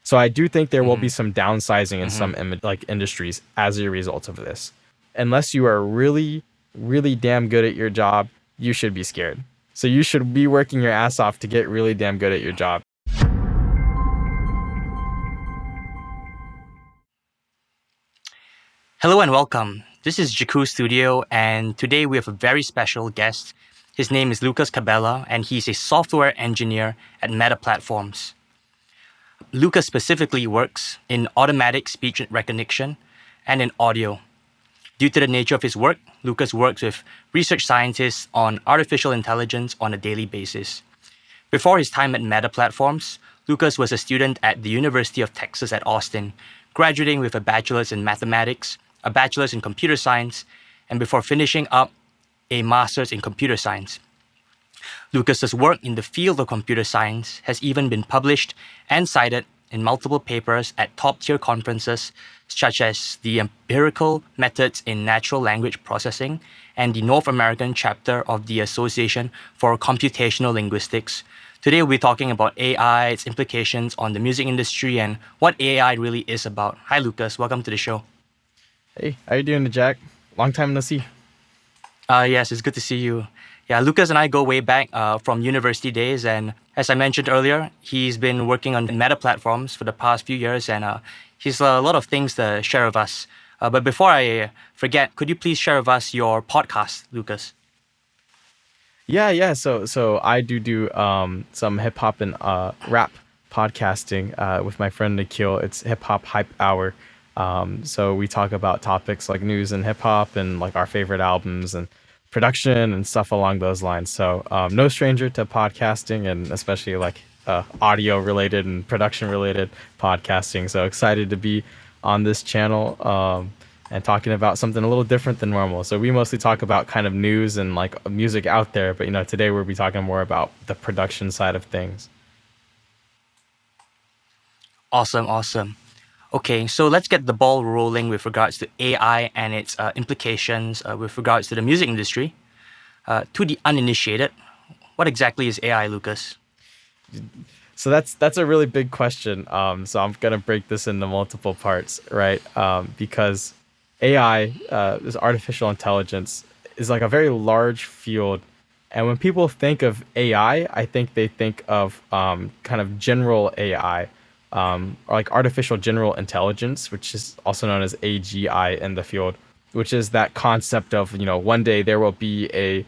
So I do think there will be some downsizing in some industries as a result of this. Unless you are really, really damn good at your job, you should be scared. So you should be working your ass off to get really damn good at your job. Hello and welcome. This is JIKU Studio, and today we have a very special guest. His name is Lucas Cabela, and he's a software engineer at Meta Platforms. Lucas specifically works in automatic speech recognition and in audio. Due to the nature of his work, Lucas works with research scientists on artificial intelligence on a daily basis. Before his time at Meta Platforms, Lucas was a student at the University of Texas at Austin, graduating with a bachelor's in mathematics, a bachelor's in computer science, and before finishing up, a master's in computer science. Lucas's work in the field of computer science has even been published and cited in multiple papers at top-tier conferences such as the Empirical Methods in Natural Language Processing and the North American chapter of the Association for Computational Linguistics. Today we'll be talking about AI, its implications on the music industry, and what AI really is about. Hi Lucas, welcome to the show. Hey, how you doing, Jack? Long time no see. Yes, it's good to see you. Yeah, Lucas and I go way back from university days, and as I mentioned earlier, he's been working on Meta Platforms for the past few years, and he's a lot of things to share with us. But before I forget, could you please share with us your podcast, Lucas? Yeah. So I do some hip hop and rap podcasting with my friend Nikhil. It's Hip Hop Hype Hour. So we talk about topics like news and hip hop and like our favorite albums and production and stuff along those lines. So no stranger to podcasting, and especially like audio related and production related podcasting. So excited to be on this channel and talking about something a little different than normal. So we mostly talk about kind of news and like music out there, but today we'll be talking more about the production side of things. Awesome. Okay, so let's get the ball rolling with regards to AI and its implications with regards to the music industry. To the uninitiated, what exactly is AI, Lucas? So that's a really big question. So I'm gonna break this into multiple parts, right? Because AI, this artificial intelligence, is like a very large field, and when people think of AI, I think they think of kind of general AI. Or like artificial general intelligence, which is also known as AGI in the field, which is that concept of, one day there will be a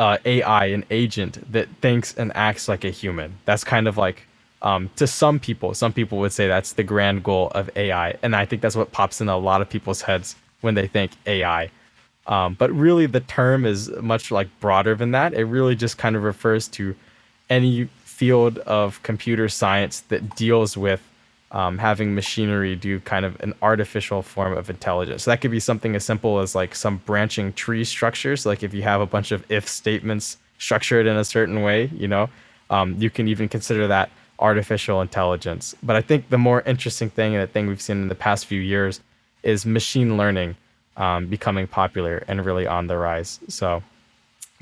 AI, an agent that thinks and acts like a human. That's kind of like, to some people would say that's the grand goal of AI. And I think that's what pops in a lot of people's heads when they think AI. But really the term is much like broader than that. It really just kind of refers to any field of computer science that deals with having machinery do kind of an artificial form of intelligence. So that could be something as simple as like some branching tree structures. Like if you have a bunch of if statements structured in a certain way, you can even consider that artificial intelligence. But I think the more interesting thing, and the thing we've seen in the past few years, is machine learning becoming popular and really on the rise. So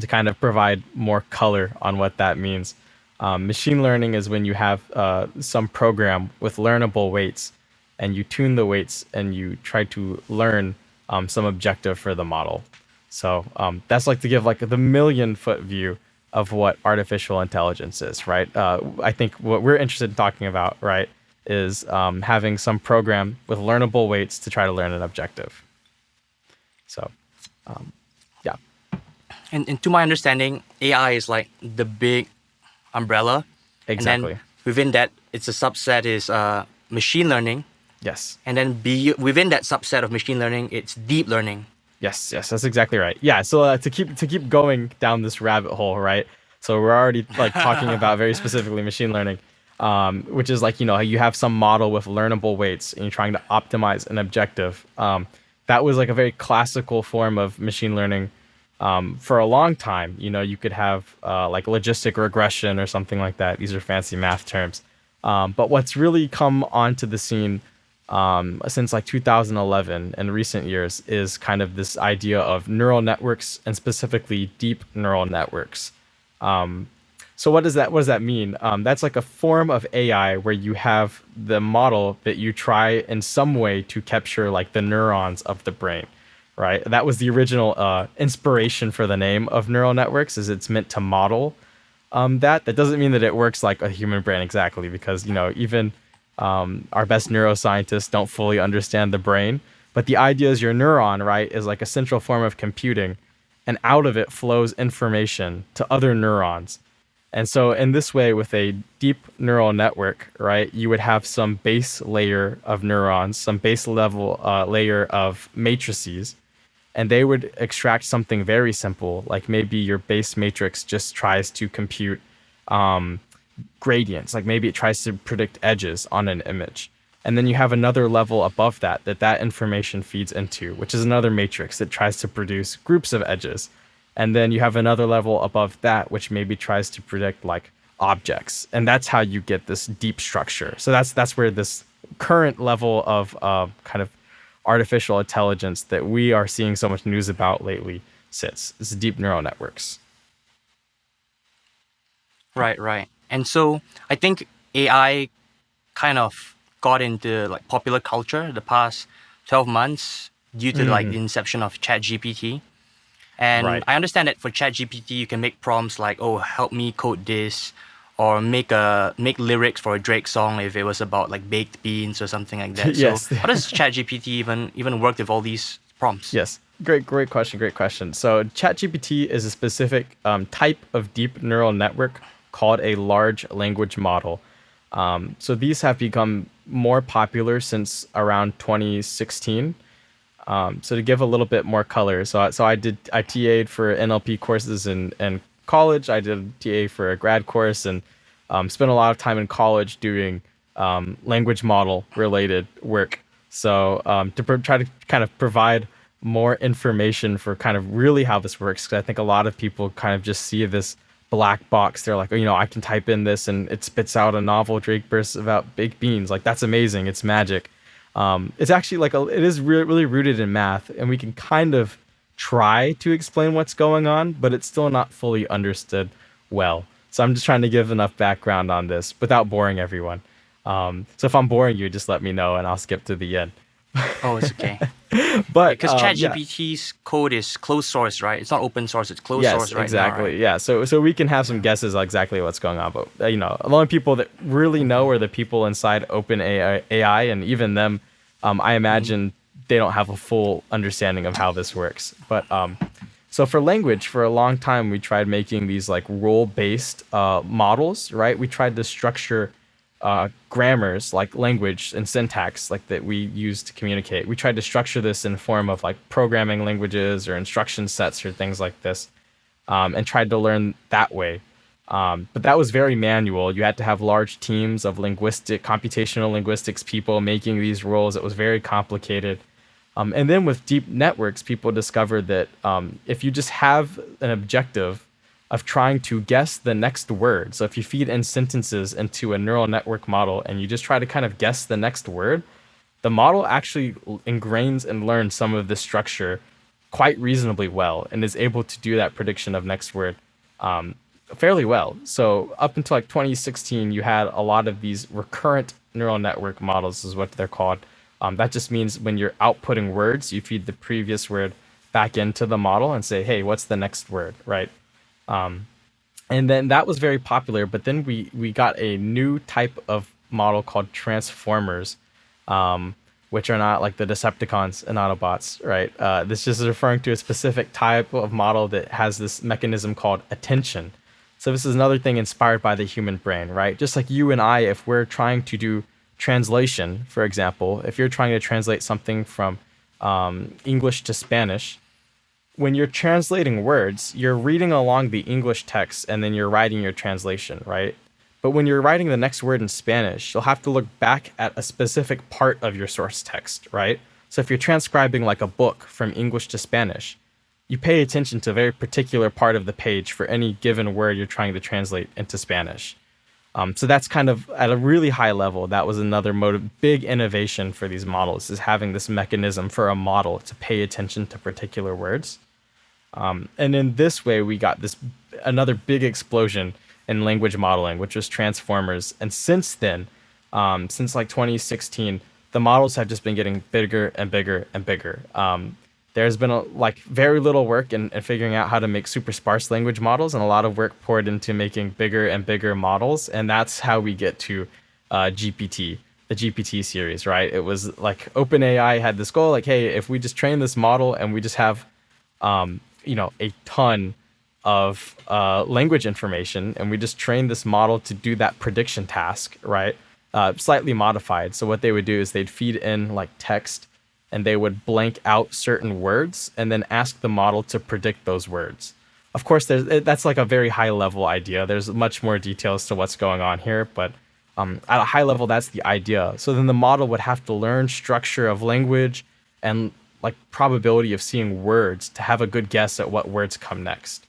to kind of provide more color on what that means, machine learning is when you have some program with learnable weights, and you tune the weights and you try to learn some objective for the model. So that's like to give like the 1,000,000-foot view of what artificial intelligence is, right? I think what we're interested in talking about, right, is having some program with learnable weights to try to learn an objective. So, yeah. And to my understanding, AI is like the big umbrella. Exactly. And then within that, it's a subset is machine learning. Yes. And then within that subset of machine learning, it's deep learning. Yes, that's exactly right. Yeah, so to keep going down this rabbit hole, right? So we're already like talking about very specifically machine learning, which is like, you have some model with learnable weights and you're trying to optimize an objective. That was like a very classical form of machine learning. For a long time, you could have like logistic regression or something like that. These are fancy math terms. But what's really come onto the scene since like 2011 in recent years is kind of this idea of neural networks, and specifically deep neural networks. So what does that mean? That's like a form of AI where you have the model that you try in some way to capture like the neurons of the brain, right? That was the original inspiration for the name of neural networks, is it's meant to model that doesn't mean that it works like a human brain exactly, because even our best neuroscientists don't fully understand the brain. But the idea is your neuron, right, is like a central form of computing, and out of it flows information to other neurons. And so in this way, with a deep neural network, right, you would have some base layer of neurons, some base level layer of matrices, and they would extract something very simple, like maybe your base matrix just tries to compute gradients, like maybe it tries to predict edges on an image. And then you have another level above that information feeds into, which is another matrix that tries to produce groups of edges. And then you have another level above that, which maybe tries to predict like objects. And that's how you get this deep structure. So that's where this current level of kind of artificial intelligence that we are seeing so much news about lately sits. It's deep neural networks. Right, right. And so I think AI kind of got into like popular culture the past 12 months due to like the inception of ChatGPT. And Right. I understand that for ChatGPT you can make prompts like, oh, help me code this, or make lyrics for a Drake song if it was about like baked beans or something like that. So Yes. how does ChatGPT even work with all these prompts? Yes. Great question. Great question. So ChatGPT is a specific type of deep neural network called a large language model. So these have become more popular since around 2016. So to give a little bit more color, I TA'd for NLP courses in college. I did TA for a grad course, and spent a lot of time in college doing language model related work. So try to kind of provide more information for kind of really how this works, because I think a lot of people kind of just see this black box. They're like, oh, I can type in this and it spits out a novel Drake verse about baked beans. Like, that's amazing. It's magic. It's actually like it is really rooted in math, and we can kind of try to explain what's going on, but it's still not fully understood well. So I'm just trying to give enough background on this without boring everyone. So if I'm boring you, just let me know and I'll skip to the end. Oh, it's okay. But Because yeah. ChatGPT's code is closed source, right? It's not open source, it's closed Yes, source right now, exactly. right? Yeah. So we can have some guesses on exactly what's going on, but the only people that really know are the people inside OpenAI, and even them, I imagine they don't have a full understanding of how this works. But so for language, for a long time, we tried making these like rule-based models, right? We tried to structure grammars like language and syntax like that we use to communicate. We tried to structure this in form of like programming languages or instruction sets or things like this, and tried to learn that way. But that was very manual. You had to have large teams of computational linguistics people making these rules. It was very complicated. And then with deep networks, people discovered that if you just have an objective of trying to guess the next word, so if you feed in sentences into a neural network model and you just try to kind of guess the next word, the model actually ingrains and learns some of the structure quite reasonably well and is able to do that prediction of next word fairly well. So up until like 2016, you had a lot of these recurrent neural network models, is what they're called. That just means when you're outputting words, you feed the previous word back into the model and say, hey, what's the next word, right? And then that was very popular, but then we got a new type of model called transformers, which are not like the Decepticons and Autobots, right? This just is referring to a specific type of model that has this mechanism called attention. So this is another thing inspired by the human brain, right? Just like you and I, if we're trying to do translation, for example, if you're trying to translate something from English to Spanish, when you're translating words, you're reading along the English text and then you're writing your translation, right? But when you're writing the next word in Spanish, you'll have to look back at a specific part of your source text, right? So if you're transcribing like a book from English to Spanish, you pay attention to a very particular part of the page for any given word you're trying to translate into Spanish. So that's kind of at a really high level. That was another big innovation for these models, is having this mechanism for a model to pay attention to particular words. And in this way, we got another big explosion in language modeling, which was transformers. And since then, since like 2016, the models have just been getting bigger and bigger and bigger. There's been like very little work in figuring out how to make super sparse language models, and a lot of work poured into making bigger and bigger models. And that's how we get to GPT, the GPT series, right? It was like OpenAI had this goal, like, hey, if we just train this model and we just have, a ton of language information, and we just train this model to do that prediction task, right? Slightly modified. So what they would do is they'd feed in like text, and they would blank out certain words and then ask the model to predict those words. Of course, that's like a very high level idea. There's much more details to what's going on here, but at a high level, that's the idea. So then the model would have to learn structure of language and like probability of seeing words to have a good guess at what words come next,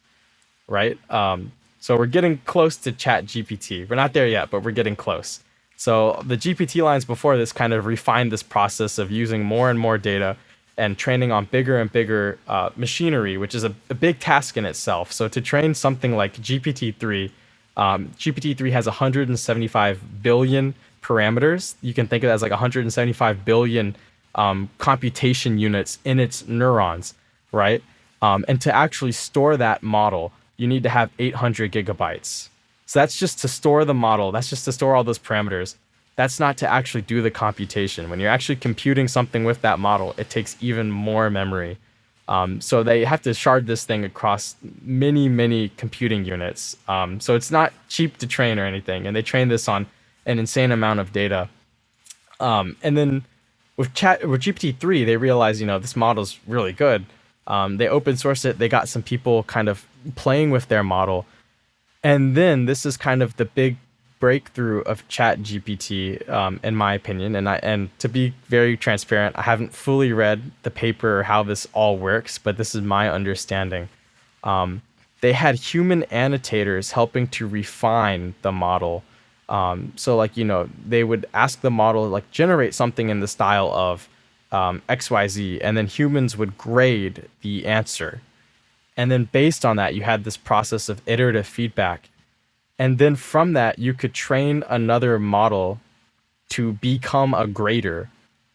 right? So we're getting close to ChatGPT. We're not there yet, but we're getting close. So the GPT lines before this kind of refined this process of using more and more data and training on bigger and bigger machinery, which is a big task in itself. So to train something like GPT-3, GPT-3 has 175 billion parameters. You can think of it as like 175 billion computation units in its neurons, right? And to actually store that model, you need to have 800 gigabytes. So that's just to store the model. That's just to store all those parameters. That's not to actually do the computation. When you're actually computing something with that model, it takes even more memory. So they have to shard this thing across many, many computing units. So it's not cheap to train or anything. And they train this on an insane amount of data. And then with GPT-3, they realized, this model's really good. They open sourced it. They got some people kind of playing with their model. And then this is kind of the big breakthrough of ChatGPT, in my opinion. And to be very transparent, I haven't fully read the paper or how this all works, but this is my understanding. They had human annotators helping to refine the model. So they would ask the model, like, generate something in the style of XYZ, and then humans would grade the answer. And then based on that, you had this process of iterative feedback. And then from that, you could train another model to become a grader.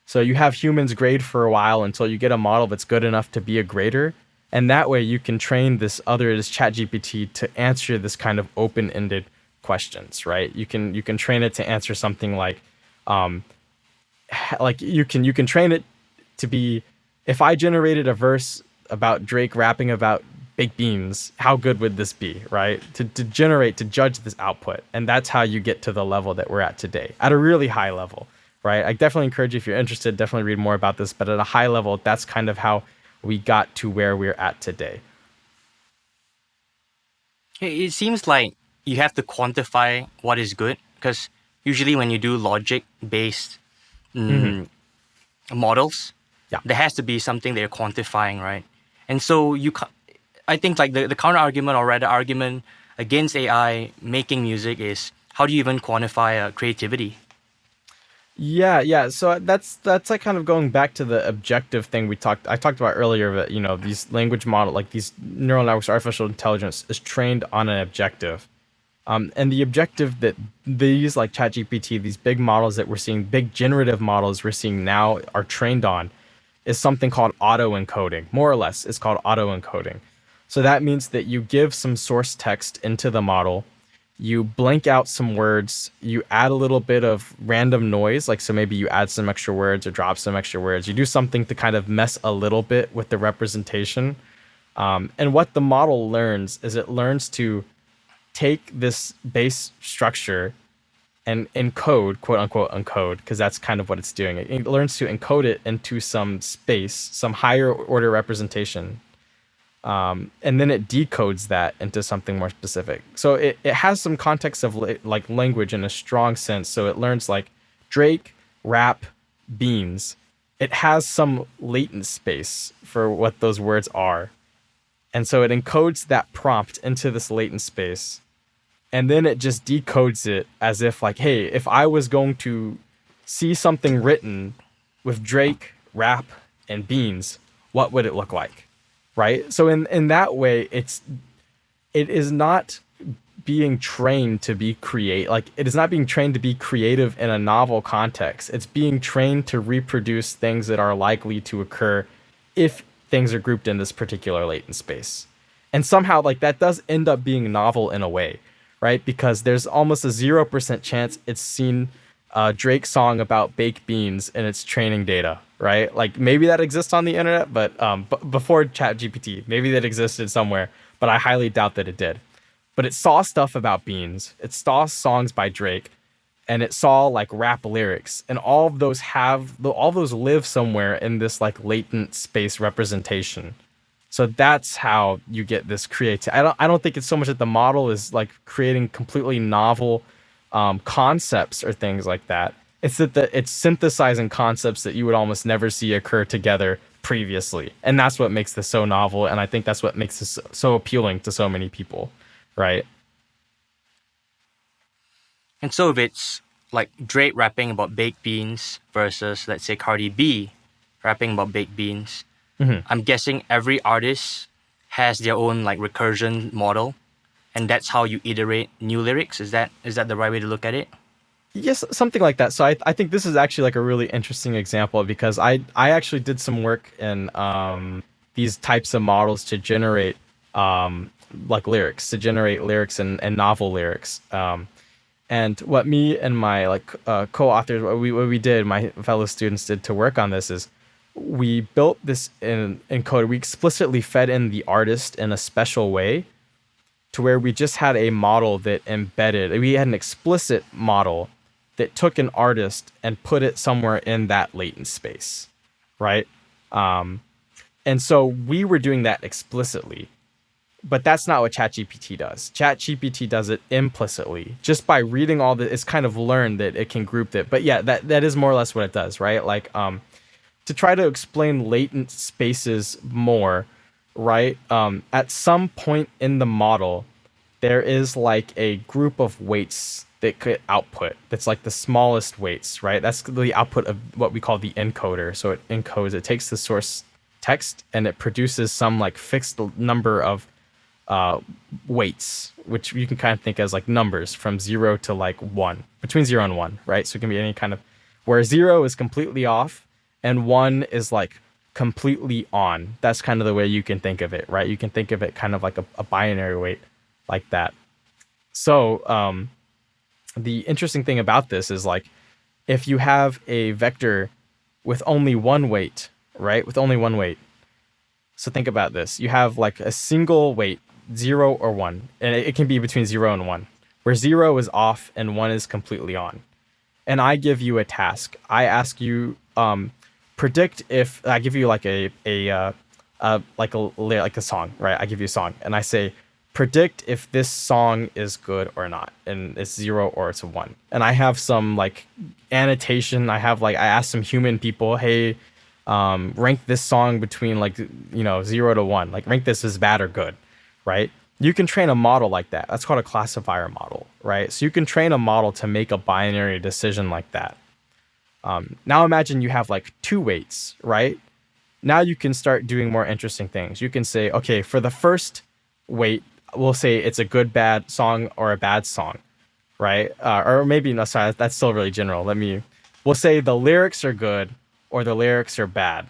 So you have humans grade for a while until you get a model that's good enough to be a grader. And that way you can train this ChatGPT to answer this kind of open-ended questions, right? You can train it to answer something like you can train it to be, if I generated a verse about Drake rapping about baked beans, how good would this be, right? To judge this output. And that's how you get to the level that we're at today, at a really high level, right? I definitely encourage you, if you're interested, definitely read more about this. But at a high level, that's kind of how we got to where we're at today. It seems like you have to quantify what is good, because usually when you do logic-based models, there has to be something that you're quantifying, right? And so I think like the counter argument, or rather argument against AI making music, is how do you even quantify creativity? Yeah. So that's like kind of going back to the objective thing I talked about earlier, that these language model, like these neural networks, artificial intelligence is trained on an objective. And the objective that these, like ChatGPT, these big models that we're seeing, big generative models we're seeing now, are trained on, is something called auto-encoding. More or less, it's called auto-encoding. So that means that you give some source text into the model, you blank out some words, you add a little bit of random noise, like so maybe you add some extra words or drop some extra words. You do something to kind of mess a little bit with the representation. And what the model learns is it learns to take this base structure and encode, quote unquote, encode, because that's kind of what it's doing. It learns to encode it into some space, some higher order representation. And then it decodes that into something more specific. So it has some context of like language in a strong sense. So it learns like Drake, rap, beans. It has some latent space for what those words are. And so it encodes that prompt into this latent space. And then it just decodes it as if like, hey, if I was going to see something written with Drake, rap, and beans, what would it look like? Right? So in that way, it is not being trained to be it is not being trained to be creative in a novel context. It's being trained to reproduce things that are likely to occur if things are grouped in this particular latent space. And somehow like that does end up being novel in a way, right? Because there's almost a 0% chance it's seen a Drake song about baked beans in its training data, right? Like maybe that exists on the internet, but before ChatGPT, maybe that existed somewhere, but I highly doubt that it did. But it saw stuff about beans, it saw songs by Drake, and it saw like rap lyrics, and all of those live somewhere in this like latent space representation. So that's how you get this creative. I don't think it's so much that the model is like creating completely novel concepts or things like that. It's that it's synthesizing concepts that you would almost never see occur together previously, and that's what makes this so novel. And I think that's what makes this so appealing to so many people, right? And so if it's like Drake rapping about baked beans versus, let's say, Cardi B rapping about baked beans, I'm guessing every artist has their own like recursion model, and that's how you iterate new lyrics. Is that the right way to look at it? Yes, something like that. So I think this is actually like a really interesting example because I actually did some work in these types of models to generate lyrics and novel lyrics. And what me and my co-authors, what we did, my fellow students did to work on this is we built this in code. We explicitly fed in the artist in a special way to where we just had a model that we had an explicit model that took an artist and put it somewhere in that latent space, right? And so we were doing that explicitly. But that's not what ChatGPT does. ChatGPT does it implicitly. Just by reading all this, it's kind of learned that it can group it. But yeah, that is more or less what it does, right? Like to try to explain latent spaces more, right? At some point in the model, there is like a group of weights that could output. That's like the smallest weights, right? That's the output of what we call the encoder. So it takes the source text and it produces some like fixed number of weights, which you can kind of think as like numbers from 0 to like 1, between 0 and 1, right? So it can be any kind of, where 0 is completely off and 1 is like completely on. That's kind of the way you can think of it, right? You can think of it kind of like a binary weight like that. So the interesting thing about this is like if you have a vector with only one weight, right? With only one weight. So think about this. You have like a single weight, 0 or 1, and it can be between 0 and 1, where 0 is off and 1 is completely on. And I give you a task. I ask you predict if I give you like a song, right? I give you a song and I say predict if this song is good or not, and it's 0 or it's a 1. And I have some like annotation. I ask some human people, hey, rank this song between 0 to 1, like rank this as bad or good, right? You can train a model like that. That's called a classifier model, right? So you can train a model to make a binary decision like that. Now imagine you have like 2 weights, right? Now you can start doing more interesting things. You can say, okay, for the first weight, we'll say it's a good, bad song or a bad song, right? Or maybe, no, sorry, that's still really general. We'll say the lyrics are good or the lyrics are bad,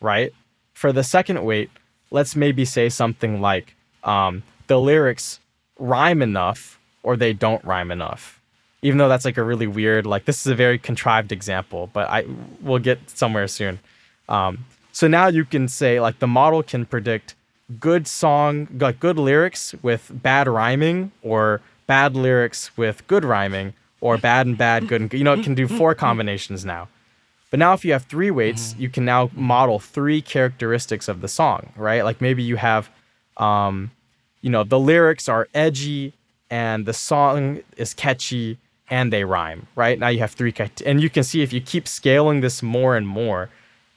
right? For the second weight, let's maybe say something like the lyrics rhyme enough or they don't rhyme enough. Even though that's like a really weird, like this is a very contrived example, but we'll get somewhere soon. So now you can say like the model can predict good lyrics with bad rhyming or bad lyrics with good rhyming or bad and bad, good and good. It can do 4 combinations now. But now if you have 3 weights, you can now model 3 characteristics of the song, right? Like maybe you have, the lyrics are edgy and the song is catchy and they rhyme, right? Now you have 3, and you can see if you keep scaling this more and more,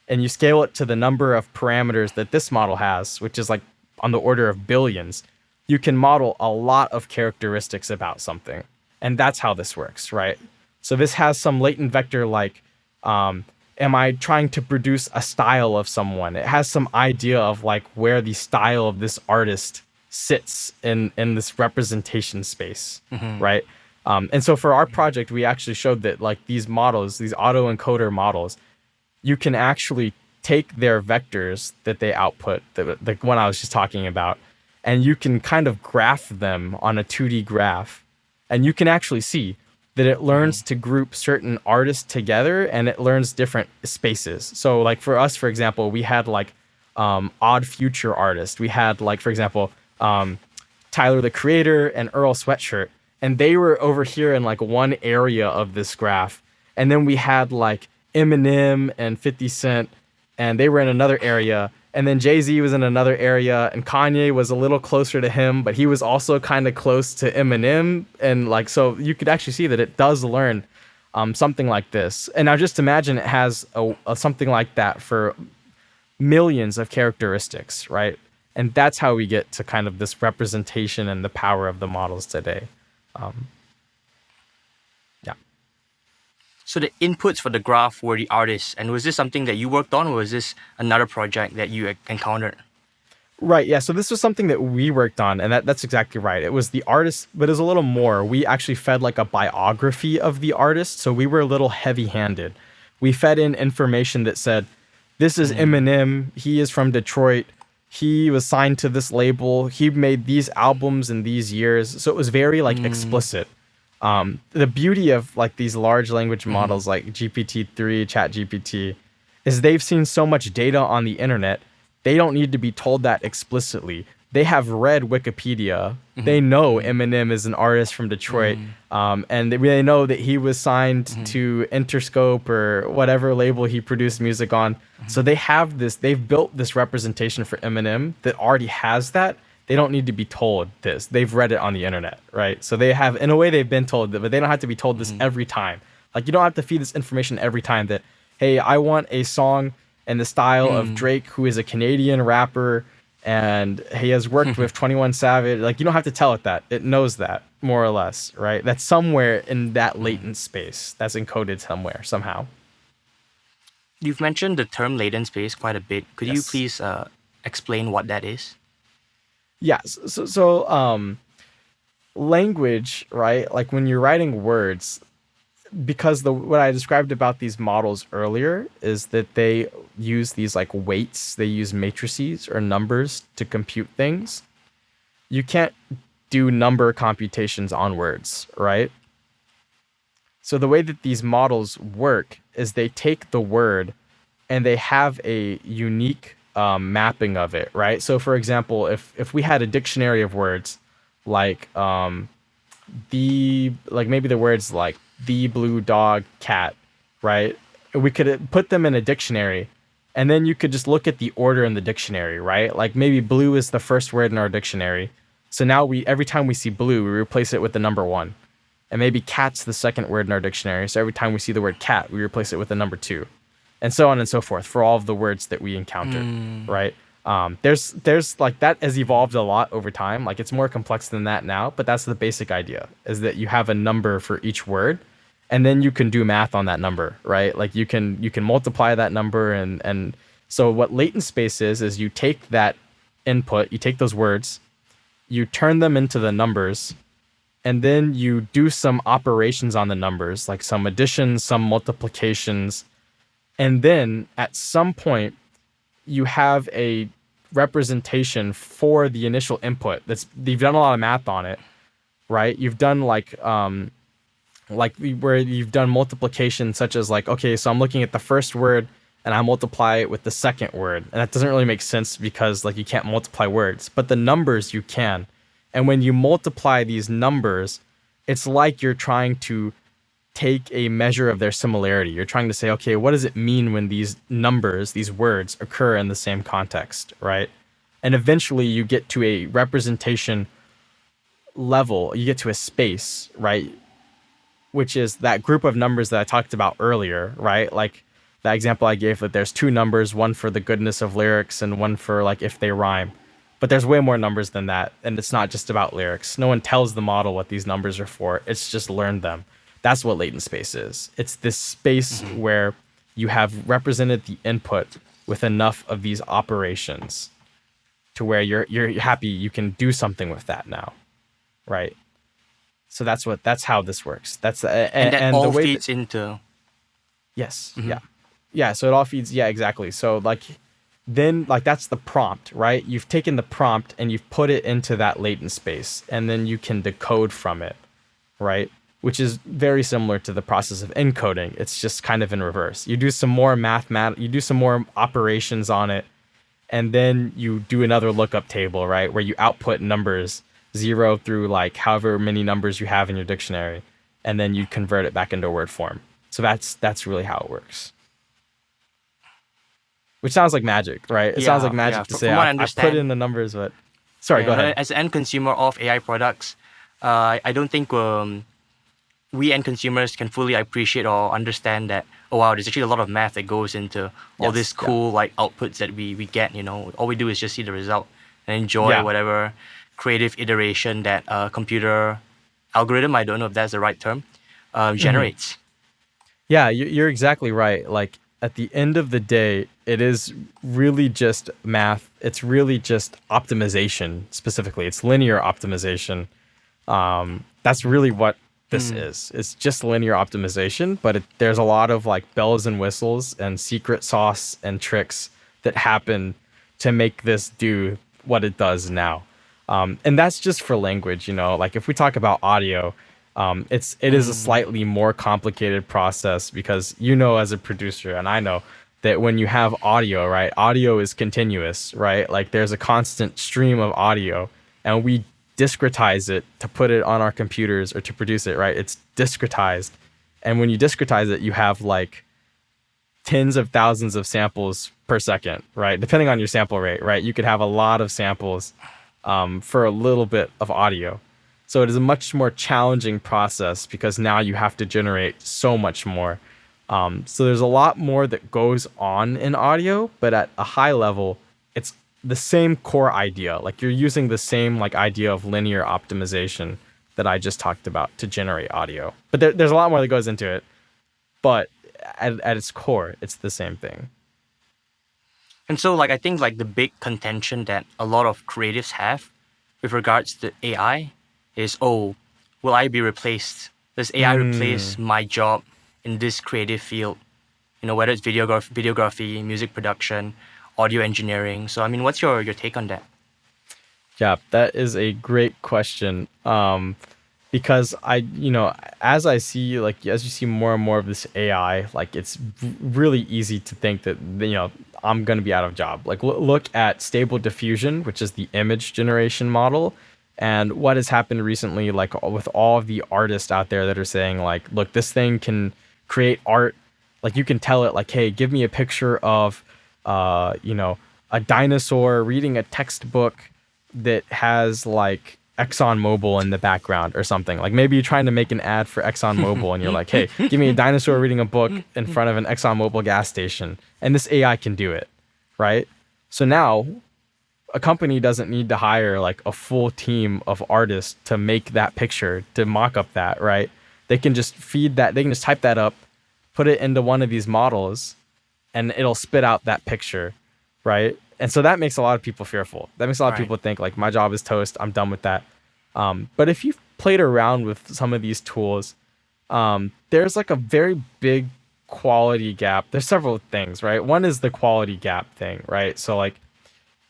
and you scale it to the number of parameters that this model has, which is like on the order of billions, you can model a lot of characteristics about something. And that's how this works, right? So this has some latent vector like, am I trying to produce a style of someone? It has some idea of like where the style of this artist sits in this representation space, right? And so for our project, we actually showed that like these models, these autoencoder models, you can actually take their vectors that they output, the one I was just talking about, and you can kind of graph them on a 2D graph. And you can actually see that it learns to group certain artists together, and it learns different spaces. So like for us, for example, we had like odd future artists. We had like, for example, Tyler the Creator and Earl Sweatshirt, and they were over here in like one area of this graph. And then we had like Eminem and 50 Cent, and they were in another area. And then Jay-Z was in another area, and Kanye was a little closer to him, but he was also kind of close to Eminem. And like, so you could actually see that it does learn something like this. And now just imagine it has a something like that for millions of characteristics, right? And that's how we get to kind of this representation and the power of the models today. Yeah. So the inputs for the graph were the artists, and was this something that you worked on, or was this another project that you encountered? Right, yeah. So this was something that we worked on, and that's exactly right. It was the artist, but it was a little more. We actually fed like a biography of the artist, so we were a little heavy-handed. We fed in information that said, this is Eminem, he is from Detroit, he was signed to this label, he made these albums in these years. So it was very like explicit. The beauty of like these large language models like GPT-3, ChatGPT, is they've seen so much data on the internet, they don't need to be told that explicitly. They have read Wikipedia. They know Eminem is an artist from Detroit, and they know that he was signed to Interscope or whatever label he produced music on. So they have this, they've built this representation for Eminem that already has that. They don't need to be told this. They've read it on the internet, right? So they have, in a way, they've been told that, but they don't have to be told this every time. Like, you don't have to feed this information every time that, hey, I want a song in the style of Drake, who is a Canadian rapper, and he has worked with 21 Savage. Like, you don't have to tell it that. It knows that, more or less, right? That's somewhere in that latent space. That's encoded somewhere, somehow. You've mentioned the term latent space quite a bit. Could you Yes. please explain what that is? Yes. So language, right? Like when you're writing words, because what I described about these models earlier is that they use these like weights, they use matrices or numbers to compute things. You can't do number computations on words, right? So the way that these models work is they take the word and they have a unique mapping of it, right? So for example, if we had a dictionary of words like maybe the words like the blue dog cat, right? We could put them in a dictionary, and then you could just look at the order in the dictionary, right? Like maybe blue is the first word in our dictionary. So now every time we see blue, we replace it with the number 1. And maybe cat's the second word in our dictionary. So every time we see the word cat, we replace it with the number 2. And so on and so forth for all of the words that we encounter, right? There's like that has evolved a lot over time. Like it's more complex than that now, but that's the basic idea, is that you have a number for each word, and then you can do math on that number, right? Like you can multiply that number, and so what latent space is you take that input, you take those words, you turn them into the numbers, and then you do some operations on the numbers, like some additions, some multiplications, and then at some point you have a representation for the initial input. You've done a lot of math on it, right? You've done like where you've done multiplication, such as like, okay, so I'm looking at the first word and I multiply it with the second word, and that doesn't really make sense because like you can't multiply words, but the numbers you can. And when you multiply these numbers, it's like you're trying to take a measure of their similarity. You're trying to say, okay, what does it mean when these numbers, these words occur in the same context, right? And eventually you get to a representation level, you get to a space, right? Which is that group of numbers that I talked about earlier, right? Like that example I gave, that there's 2 numbers, one for the goodness of lyrics and one for like if they rhyme. But there's way more numbers than that. And it's not just about lyrics. No one tells the model what these numbers are for. It's just learned them. That's what latent space is. It's this space where you have represented the input with enough of these operations. to where you're happy you can do something with that now, right? So that's how this works. That's And that and the all way that feeds into. yes, Mhm. yeah. So it all feeds, yeah, exactly. So like then like that's the prompt, right? You've taken the prompt and you've put it into that latent space, and then you can decode from it, right? Which is very similar to the process of encoding. It's just kind of in reverse. You do some more you do some more operations on it, and then you do another lookup table, right? Where you output numbers 0 through like however many numbers you have in your dictionary, and then you convert it back into word form. So that's really how it works. Which sounds like magic, right? It sounds like Yeah. magic to say From what I I put in understand, the numbers, but sorry, go ahead. as an end consumer of AI products, I don't think we end consumers can fully appreciate or understand that, oh wow, there's actually a lot of math that goes into all this Yes, yeah. cool like outputs that we get. All we do is just see the result and enjoy Yeah. whatever creative iteration that computer algorithm, I don't know if that's the right term, generates. Yeah, you're exactly right. Like at the end of the day, it is really just math. It's really just optimization specifically. It's linear optimization. That's really what this is. It's just linear optimization, but there's a lot of like bells and whistles and secret sauce and tricks that happen to make this do what it does now. And that's just for language, like if we talk about audio, it is a slightly more complicated process because as a producer, and I know that when you have audio, right, audio is continuous, right? Like there's a constant stream of audio, and we discretize it to put it on our computers or to produce it, right? It's discretized. And when you discretize it, you have like tens of thousands of samples per second, right? Depending on your sample rate, right? You could have a lot of samples for a little bit of audio. So it is a much more challenging process because now you have to generate so much more. So there's a lot more that goes on in audio, but at a high level, it's the same core idea. Like you're using the same like idea of linear optimization that I just talked about to generate audio. But there's a lot more that goes into it. But at its core, it's the same thing. And so like I think like the big contention that a lot of creatives have with regards to AI is, oh, will I be replaced? Does AI replace my job in this creative field? Whether it's videography, music production, audio engineering. So I mean, what's your take on that? Yeah, that is a great question. Because as I see, like, as you see more and more of this AI, like, it's really easy to think that, I'm going to be out of job. Like, look at Stable Diffusion, which is the image generation model. And what has happened recently, like, with all of the artists out there that are saying, like, look, this thing can create art. Like, you can tell it, like, hey, give me a picture of, a dinosaur reading a textbook that has like ExxonMobil in the background or something. Like maybe you're trying to make an ad for ExxonMobil and you're like, hey, give me a dinosaur reading a book in front of an ExxonMobil gas station. And this AI can do it, right? So now a company doesn't need to hire like a full team of artists to make that picture, to mock up that, right? They can just feed that, they can just type that up, put it into one of these models, and it'll spit out that picture, right? And so that makes a lot of people fearful. That makes a lot of Right. people think like my job is toast. I'm done with that. But if you've played around with some of these tools, there's like a very big quality gap. There's several things, right? One is the quality gap thing, right? So like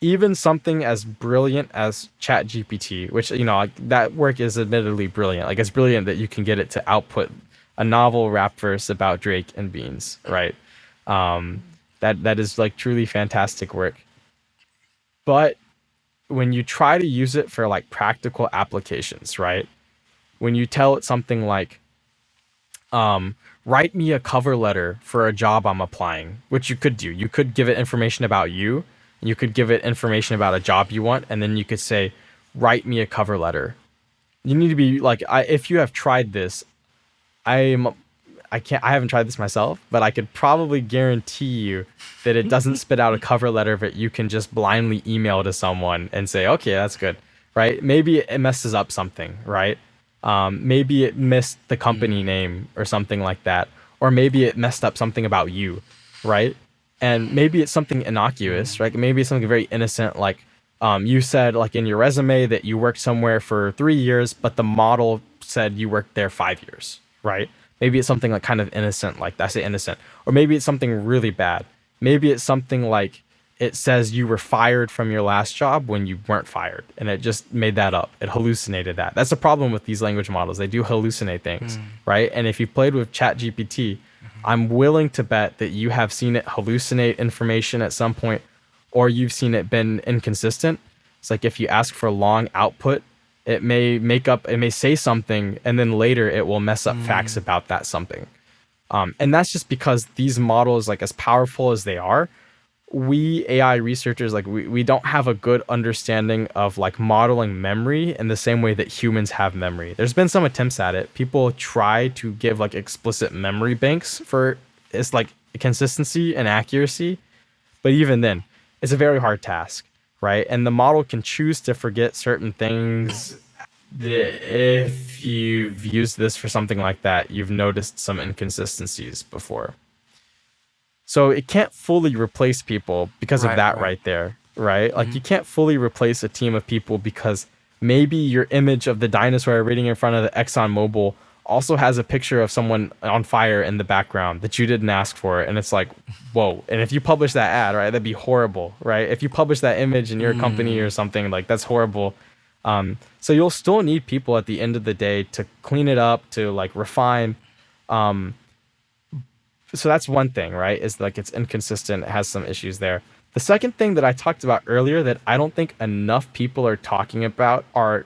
even something as brilliant as ChatGPT, which like that work is admittedly brilliant. Like it's brilliant that you can get it to output a novel rap verse about Drake and Beans, right? That is like truly fantastic work. But when you try to use it for like practical applications, right? When you tell it something like, write me a cover letter for a job I'm applying, which you could do. You could give it information about you, and you could give it information about a job you want, and then you could say, write me a cover letter. You need to be like, if you have tried this, I haven't tried this myself, but I could probably guarantee you that it doesn't spit out a cover letter that you can just blindly email to someone and say, okay, that's good, right? Maybe it messes up something, right? Maybe it missed the company name or something like that. Or maybe it messed up something about you, right? And maybe it's something innocuous, right? Maybe it's something very innocent, like You said like in your resume that you worked somewhere for 3 years, but the model said you worked there 5 years, right? Maybe it's something like kind of innocent, like I say innocent, or maybe it's something really bad. Maybe it's something like it says you were fired from your last job when you weren't fired, and it just made that up. It hallucinated that. That's the problem with these language models. They do hallucinate things, right? And if you played with ChatGPT, I'm willing to bet that you have seen it hallucinate information at some point, or you've seen it been inconsistent. It's like if you ask for long output, it may say something, and then later it will mess up facts about that something. And that's just because these models, like as powerful as they are, we AI researchers, like we don't have a good understanding of like modeling memory in the same way that humans have memory. There's been some attempts at it. People try to give like explicit memory banks for it's like consistency and accuracy, but even then, it's a very hard task, right? And the model can choose to forget certain things. If you've used this for something like that, you've noticed some inconsistencies before. So it can't fully replace people because of that right there, right? Like you can't fully replace a team of people because maybe your image of the dinosaur reading in front of the ExxonMobil also has a picture of someone on fire in the background that you didn't ask for. And it's like, whoa. And if you publish that ad, right, that'd be horrible, right? If you publish that image in your company or something, like that's horrible. So you'll still need people at the end of the day to clean it up, to like refine. So that's one thing, right? Is like it's inconsistent, it has some issues there. The second thing that I talked about earlier that I don't think enough people are talking about are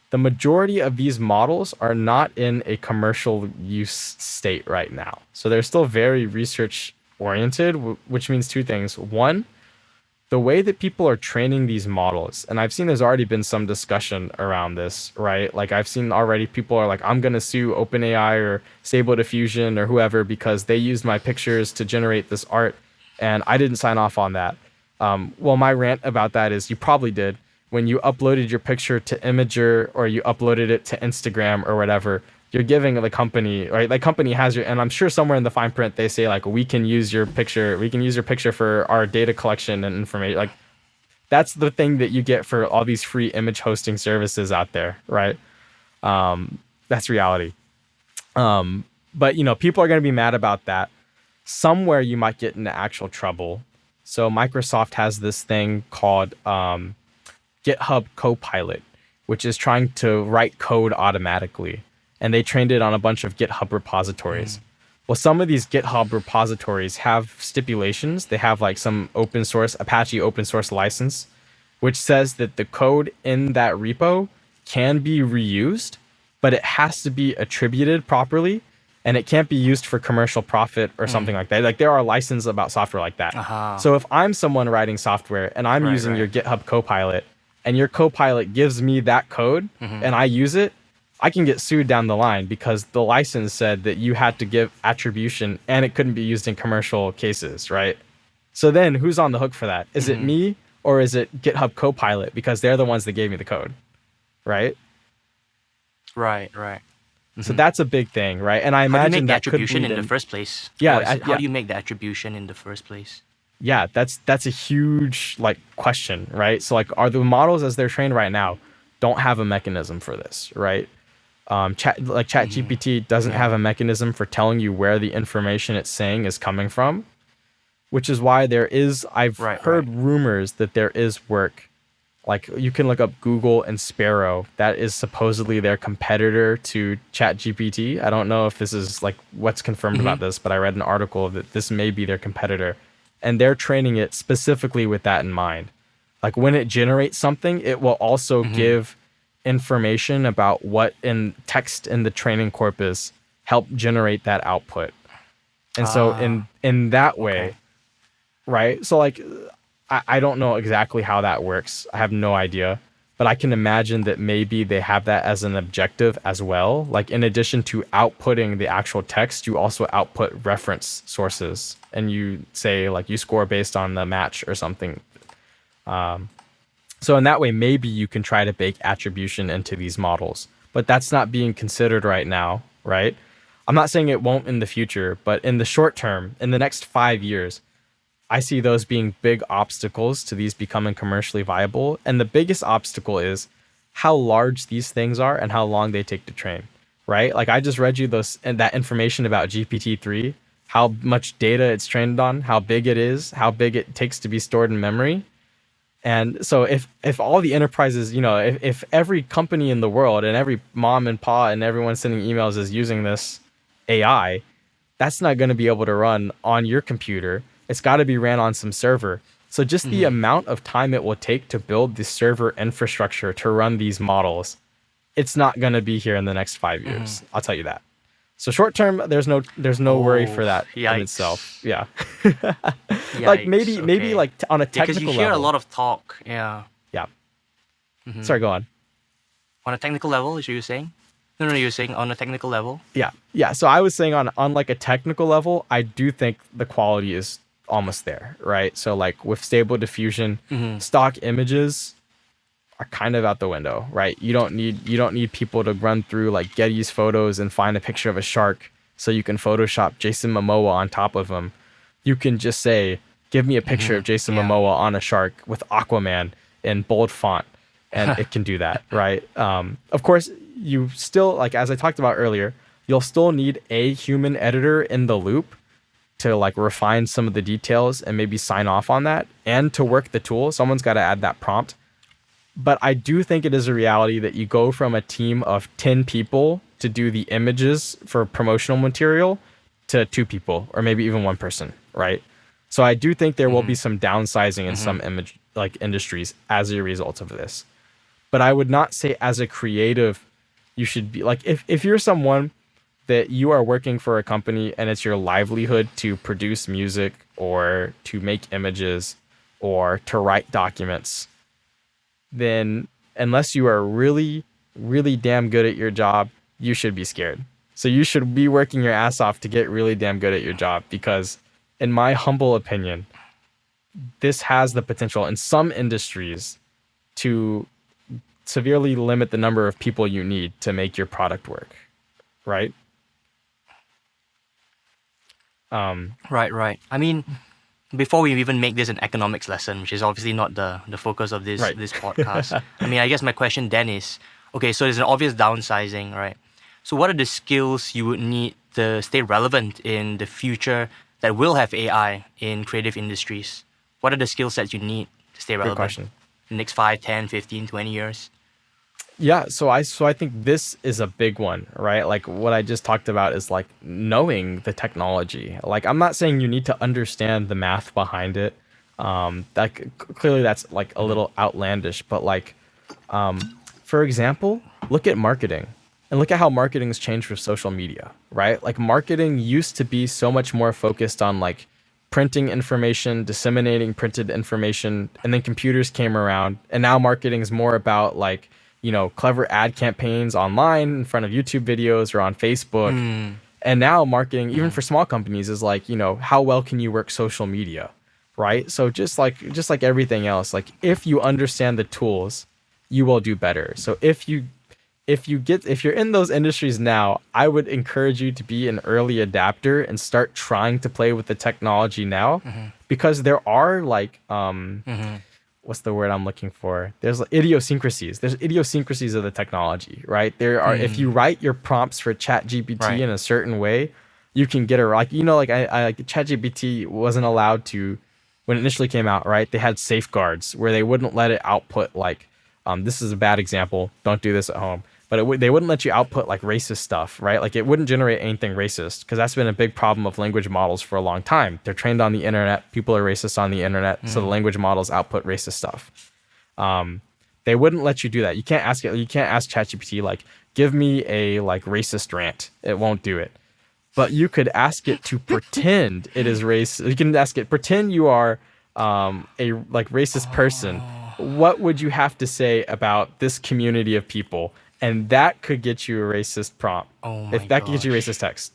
the majority of these models are not in a commercial use state right now. So they're still very research oriented, which means two things. One, the way that people are training these models, and I've seen there's already been some discussion around this, right? Like I've seen already people are like, I'm going to sue OpenAI or Stable Diffusion or whoever because they used my pictures to generate this art and I didn't sign off on that. Well, my rant about that is you probably did. When you uploaded your picture to Imager or you uploaded it to Instagram or whatever, you're giving the company, right? Like company has your, and I'm sure somewhere in the fine print they say like, we can use your picture for our data collection and information. Like that's the thing that you get for all these free image hosting services out there, right? That's reality. But you know, people are going to be mad about that. Somewhere you might get into actual trouble. So Microsoft has this thing called GitHub Copilot, which is trying to write code automatically. And they trained it on a bunch of GitHub repositories. Well, some of these GitHub repositories have stipulations. They have like some open source, Apache open source license, which says that the code in that repo can be reused, but it has to be attributed properly and it can't be used for commercial profit or something like that. Like there are licenses about software like that. So if I'm someone writing software and I'm using your GitHub Copilot and your Copilot gives me that code and I use it, I can get sued down the line because the license said that you had to give attribution and it couldn't be used in commercial cases, right? So then who's on the hook for that? Is it me or is it GitHub Copilot because they're the ones that gave me the code, right? Right. So that's a big thing, right? And I imagine that could attribution lead in the first place. Yeah, How do you make the attribution in the first place? Yeah, that's a huge like question, right? So like, are the models as they're trained right now don't have a mechanism for this, right? ChatGPT doesn't have a mechanism for telling you where the information it's saying is coming from, which is why I've heard rumors that there is work. Like you can look up Google and Sparrow. That is supposedly their competitor to ChatGPT. I don't know if this is like what's confirmed about this, but I read an article that this may be their competitor. And they're training it specifically with that in mind. Like when it generates something, it will also give information about what in text in the training corpus helped generate that output. And so in that way, right? So like, I don't know exactly how that works. I have no idea, but I can imagine that maybe they have that as an objective as well. Like in addition to outputting the actual text, you also output reference sources and you say like you score based on the match or something. So in that way, maybe you can try to bake attribution into these models, but that's not being considered right now, right? I'm not saying it won't in the future, but in the short term, in the next 5 years, I see those being big obstacles to these becoming commercially viable. And the biggest obstacle is how large these things are and how long they take to train, right? Like I just read you those and that information about GPT-3, how much data it's trained on, how big it is, how big it takes to be stored in memory. And so if all the enterprises, if every company in the world and every mom and pa and everyone sending emails is using this AI, that's not going to be able to run on your computer. It's got to be ran on some server. So just the amount of time it will take to build the server infrastructure to run these models, it's not going to be here in the next 5 years. I'll tell you that. So short term, there's no worry for that in itself. Yeah. Like maybe like on a technical level. Because you hear a lot of talk. Yeah. Yeah. Sorry, go on. On a technical level, is what you're saying? No, you're saying on a technical level? Yeah. Yeah. So I was saying on like a technical level, I do think the quality is almost there, right? So like with stable diffusion, stock images are kind of out the window, right? You don't need people to run through like Getty's photos and find a picture of a shark so you can Photoshop Jason Momoa on top of him. You can just say, give me a picture of Jason Momoa on a shark with Aquaman in bold font, and it can do that, right? Of course, you still, like as I talked about earlier, you'll still need a human editor in the loop to like refine some of the details and maybe sign off on that, and to work the tool. Someone's got to add that prompt. But I do think it is a reality that you go from a team of 10 people to do the images for promotional material to 2 people or maybe even 1 person, right? So I do think there will be some downsizing in some image like industries as a result of this. But I would not say as a creative, you should be like, if you're someone that you are working for a company and it's your livelihood to produce music or to make images or to write documents, then unless you are really, really damn good at your job, you should be scared. So you should be working your ass off to get really damn good at your job, because in my humble opinion, this has the potential in some industries to severely limit the number of people you need to make your product work, right? Right. I mean, before we even make this an economics lesson, which is obviously not the focus of this podcast, I mean, I guess my question then is, okay, so there's an obvious downsizing, right? So what are the skills you would need to stay relevant in the future that will have AI in creative industries? What are the skill sets you need to stay relevant? Good question. In the next 5, 10, 15, 20 years? Yeah, so I think this is a big one, right? Like what I just talked about is like knowing the technology. Like I'm not saying you need to understand the math behind it. Clearly that's like a little outlandish, but like, for example, look at marketing and look at how marketing's changed with social media, right? Like marketing used to be so much more focused on like printing information, disseminating printed information, and then computers came around, and now marketing is more about like, clever ad campaigns online in front of YouTube videos or on Facebook. And now marketing, even for small companies, is like, how well can you work social media, right? So just like everything else, like if you understand the tools, you will do better. So if you're in those industries now, I would encourage you to be an early adapter and start trying to play with the technology now, because there are like, what's the word I'm looking for? There's idiosyncrasies. There's idiosyncrasies of the technology, right? There are, if you write your prompts for ChatGPT in a certain way, you can get I ChatGPT wasn't allowed to, when it initially came out, right? They had safeguards where they wouldn't let it output like, this is a bad example, don't do this at home, but they wouldn't let you output like racist stuff, right? Like it wouldn't generate anything racist, because that's been a big problem of language models for a long time. They're trained on the internet, people are racist on the internet, so the language models output racist stuff. They wouldn't let you do that. You can't ask ChatGPT like, give me a like racist rant. It won't do it. But you could ask it to pretend it is racist. You can ask it, pretend you are a like racist person. What would you have to say about this community of people? And that could get you a racist prompt. If that could get you racist text.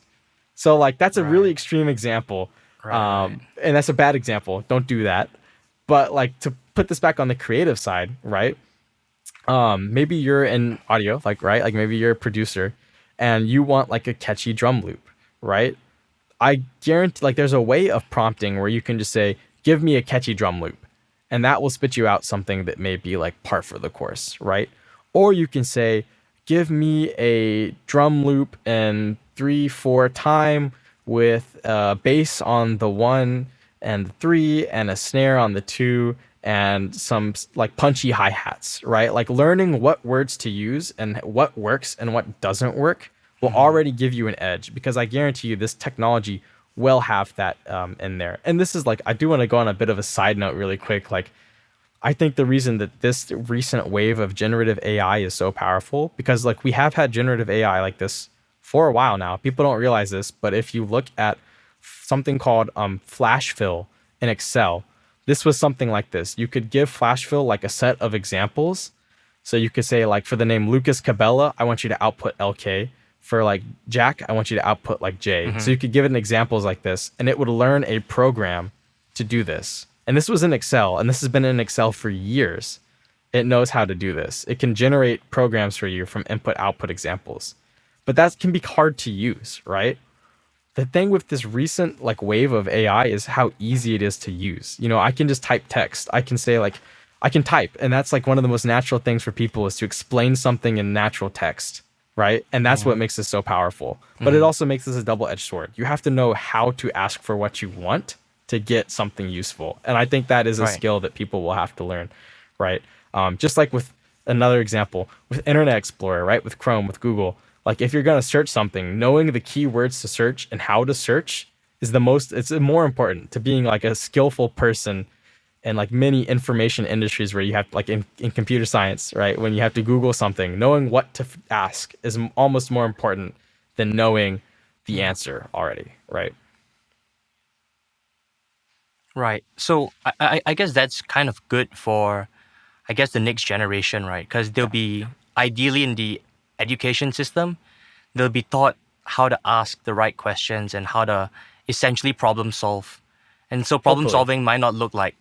So like that's a really extreme example. And that's a bad example. Don't do that. But like to put this back on the creative side, right? Maybe you're in audio, like, right? Like maybe you're a producer and you want like a catchy drum loop, right? I guarantee like there's a way of prompting where you can just say, give me a catchy drum loop. And that will spit you out something that may be like par for the course, right? Or you can say, give me a drum loop in 3/4 time with a bass on the 1 and the 3 and a snare on the 2 and some like punchy hi-hats, right? Like learning what words to use and what works and what doesn't work will already give you an edge, because I guarantee you this technology will have that in there. And this is like, I do want to go on a bit of a side note really quick. Like, I think the reason that this recent wave of generative AI is so powerful, because like we have had generative AI like this for a while now. People don't realize this, but if you look at something called flash fill in Excel, this was something like this. You could give flash fill like a set of examples. So you could say like, for the name Lucas Cabela, I want you to output LK. For like Jack, I want you to output like J. So you could give it examples like this, and it would learn a program to do this. And this was in Excel, and this has been in Excel for years. It knows how to do this. It can generate programs for you from input-output examples. But that can be hard to use, right? The thing with this recent like wave of AI is how easy it is to use. You know, I can just type text. I can say like, I can type, and that's like one of the most natural things for people is to explain something in natural text, right? And that's what makes this so powerful. But it also makes this a double-edged sword. You have to know how to ask for what you want to get something useful. And I think that is a skill that people will have to learn, right? Just like with another example, with Internet Explorer, right? With Chrome, with Google, like if you're going to search something, knowing the keywords to search and how to search is it's more important to being like a skillful person in like many information industries where you have like in computer science, right? When you have to Google something, knowing what to ask is almost more important than knowing the answer already, right? Right. So I guess that's kind of good for, I guess, the next generation, right? Because they'll be ideally in the education system, they'll be taught how to ask the right questions and how to essentially problem solve. And so problem Hopefully. solving might not look like,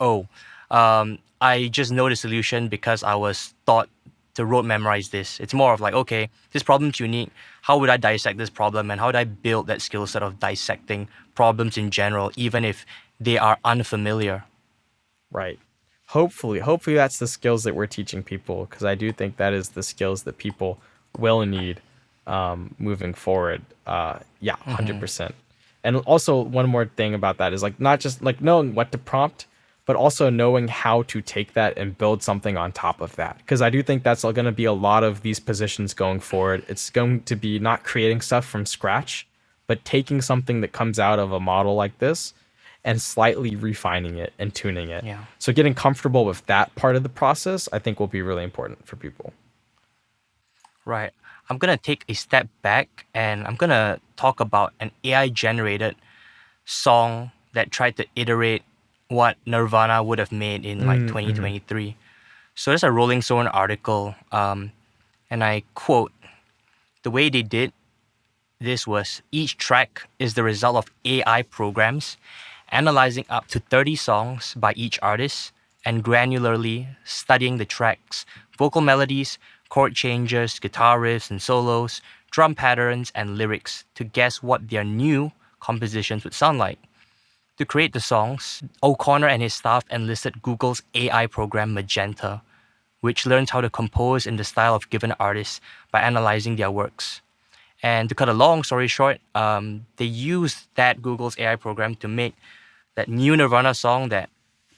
I just know the solution because I was taught to rote memorize this. It's more of like, okay, this problem's unique. How would I dissect this problem, and how would I build that skill set of dissecting problems in general, even if they are unfamiliar? Right. Hopefully that's the skills that we're teaching people, because I do think that is the skills that people will need moving forward. Yeah, 100%. And also one more thing about that is like not just like knowing what to prompt, but also knowing how to take that and build something on top of that. Because I do think that's going to be a lot of these positions going forward. It's going to be not creating stuff from scratch, but taking something that comes out of a model like this and slightly refining it and tuning it. Yeah. So getting comfortable with that part of the process, I think will be really important for people. Right. I'm going to take a step back and I'm going to talk about an AI generated song that tried to iterate what Nirvana would have made in like 2023. So there's a Rolling Stone article, and I quote, the way they did this was each track is the result of AI programs analyzing up to 30 songs by each artist and granularly studying the tracks, vocal melodies, chord changes, guitar riffs and solos, drum patterns, and lyrics to guess what their new compositions would sound like. To create the songs, O'Connor and his staff enlisted Google's AI program Magenta, which learns how to compose in the style of given artists by analyzing their works. And to cut a long story short, they used that Google's AI program to make that new Nirvana song that,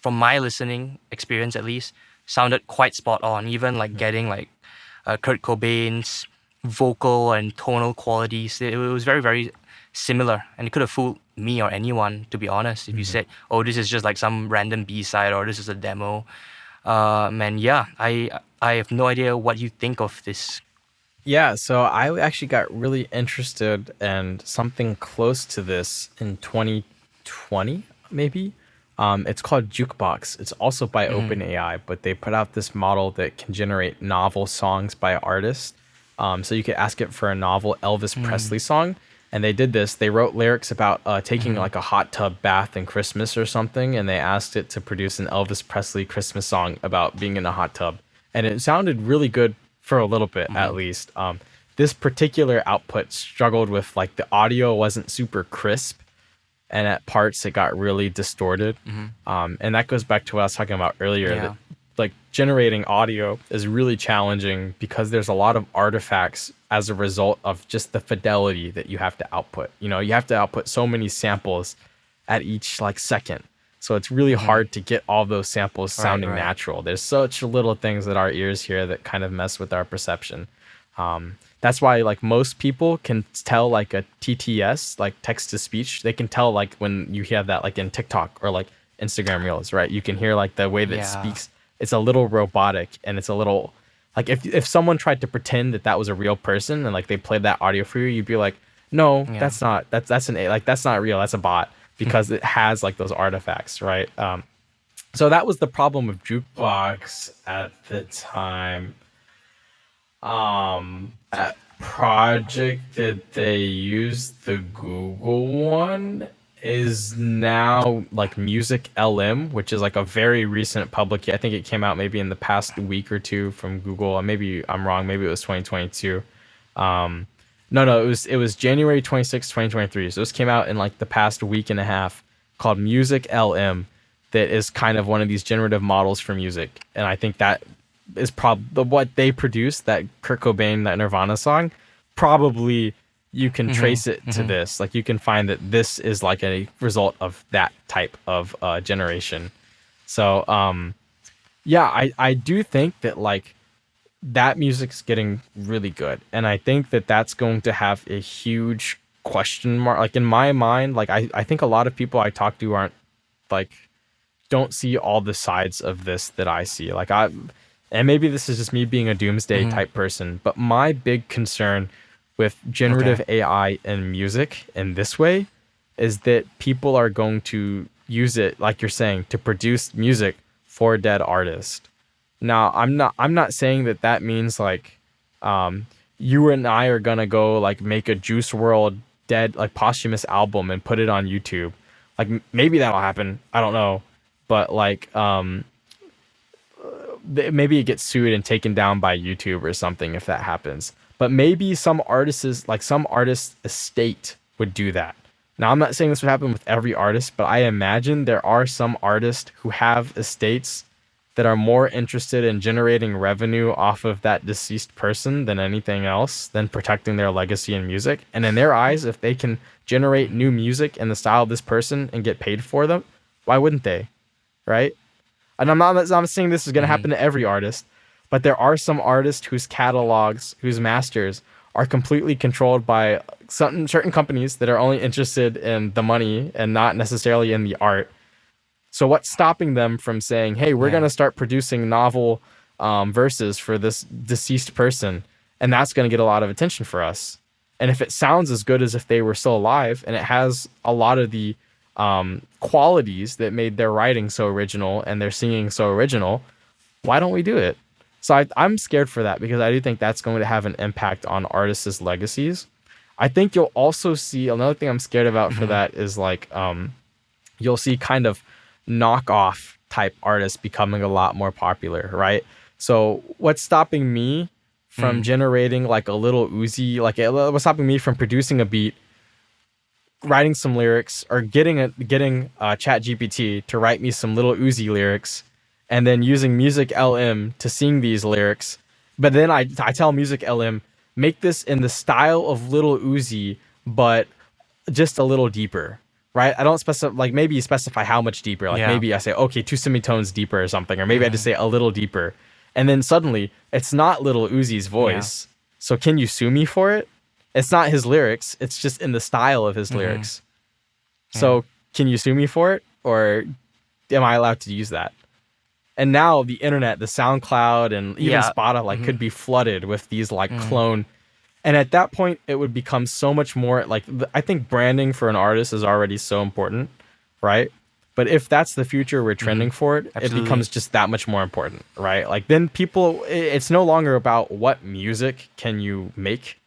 from my listening experience at least, sounded quite spot on. Even like getting like Kurt Cobain's vocal and tonal qualities, it was very, very similar. And it could have fooled me or anyone, to be honest, if you said, oh, this is just like some random B-side or this is a demo. And yeah, I have no idea what you think of this. Yeah, so I actually got really interested in something close to this in 2020, maybe. It's called Jukebox. It's also by OpenAI, but they put out this model that can generate novel songs by artists. So you could ask it for a novel Elvis Presley song, and they did this. They wrote lyrics about taking like a hot tub bath in Christmas or something, and they asked it to produce an Elvis Presley Christmas song about being in a hot tub, and it sounded really good for a little bit at least. This particular output struggled with like the audio wasn't super crisp, and at parts it got really distorted. And that goes back to what I was talking about earlier, Yeah. that like generating audio is really challenging because there's a lot of artifacts as a result of just the fidelity that you have to output. You know, you have to output so many samples at each like second. So it's really hard to get all those samples sounding right. natural. There's such little things that our ears hear that kind of mess with our perception. That's why like most people can tell like a TTS, like text to speech. They can tell like when you hear that like in TikTok or like Instagram Reels, right? You can hear like the way that it Yeah. speaks. It's a little robotic and it's a little like if someone tried to pretend that that was a real person and like they played that audio for you, you'd be like, no, Yeah. that's not that's an like that's not real. That's a bot because it has like those artifacts, right? So that was the problem with Jukebox at the time. That project that they used, the Google one, is now like Music LM, which is like a very recent public. I think it came out maybe in the past week or two from Google. Maybe I'm wrong. Maybe it was 2022. No, it was January 26, 2023. So this came out in like the past week and a half, called Music LM, that is kind of one of these generative models for music. And I think that is probably what they produced, that Kurt Cobain, that Nirvana song. Probably you can trace it to this. Like you can find that this is like a result of that type of generation. So yeah, I do think that like that music's getting really good, and I think that that's going to have a huge question mark. Like in my mind, like I think a lot of people I talk to aren't like don't see all the sides of this that I see. Like and maybe this is just me being a doomsday type person, but my big concern with generative AI and music in this way is that people are going to use it, like you're saying, to produce music for a dead artist. Now, I'm not saying that that means like you and I are gonna go like make a Juice World dead like posthumous album and put it on YouTube. Like maybe that'll happen. I don't know, but like maybe it gets sued and taken down by YouTube or something if that happens. But maybe some artist's estate would do that. Now, I'm not saying this would happen with every artist, but I imagine there are some artists who have estates that are more interested in generating revenue off of that deceased person than anything else, than protecting their legacy in music. And in their eyes, if they can generate new music in the style of this person and get paid for them, why wouldn't they? Right? And I'm not saying this is going to happen to every artist, but there are some artists whose catalogs, whose masters are completely controlled by certain companies that are only interested in the money and not necessarily in the art. So what's stopping them from saying, hey, we're going to start producing novel verses for this deceased person, and that's going to get a lot of attention for us. And if it sounds as good as if they were still alive, and it has a lot of the qualities that made their writing so original and their singing so original, why don't we do it? So I'm scared for that, because I do think that's going to have an impact on artists' legacies. I think you'll also see another thing I'm scared about for that is like you'll see kind of knockoff type artists becoming a lot more popular, right? So what's stopping me from generating like a little Uzi, like what's stopping me from producing a beat, writing some lyrics, or getting ChatGPT to write me some little Uzi lyrics, and then using Music LM to sing these lyrics. But then I tell Music LM, make this in the style of Little Uzi, but just a little deeper, right? I don't specify, like maybe you specify how much deeper. Like maybe I say, okay, 2 semitones deeper or something, or maybe I just say a little deeper. And then suddenly it's not Little Uzi's voice. So can you sue me for it? It's not his lyrics. It's just in the style of his lyrics. So can you sue me for it? Or am I allowed to use that? And now the internet, the SoundCloud, and even Spotify could be flooded with these like clone. And at that point, it would become so much more like, I think branding for an artist is already so important, right? But if that's the future we're trending for it, it becomes just that much more important, right? Like then it's no longer about what music can you make.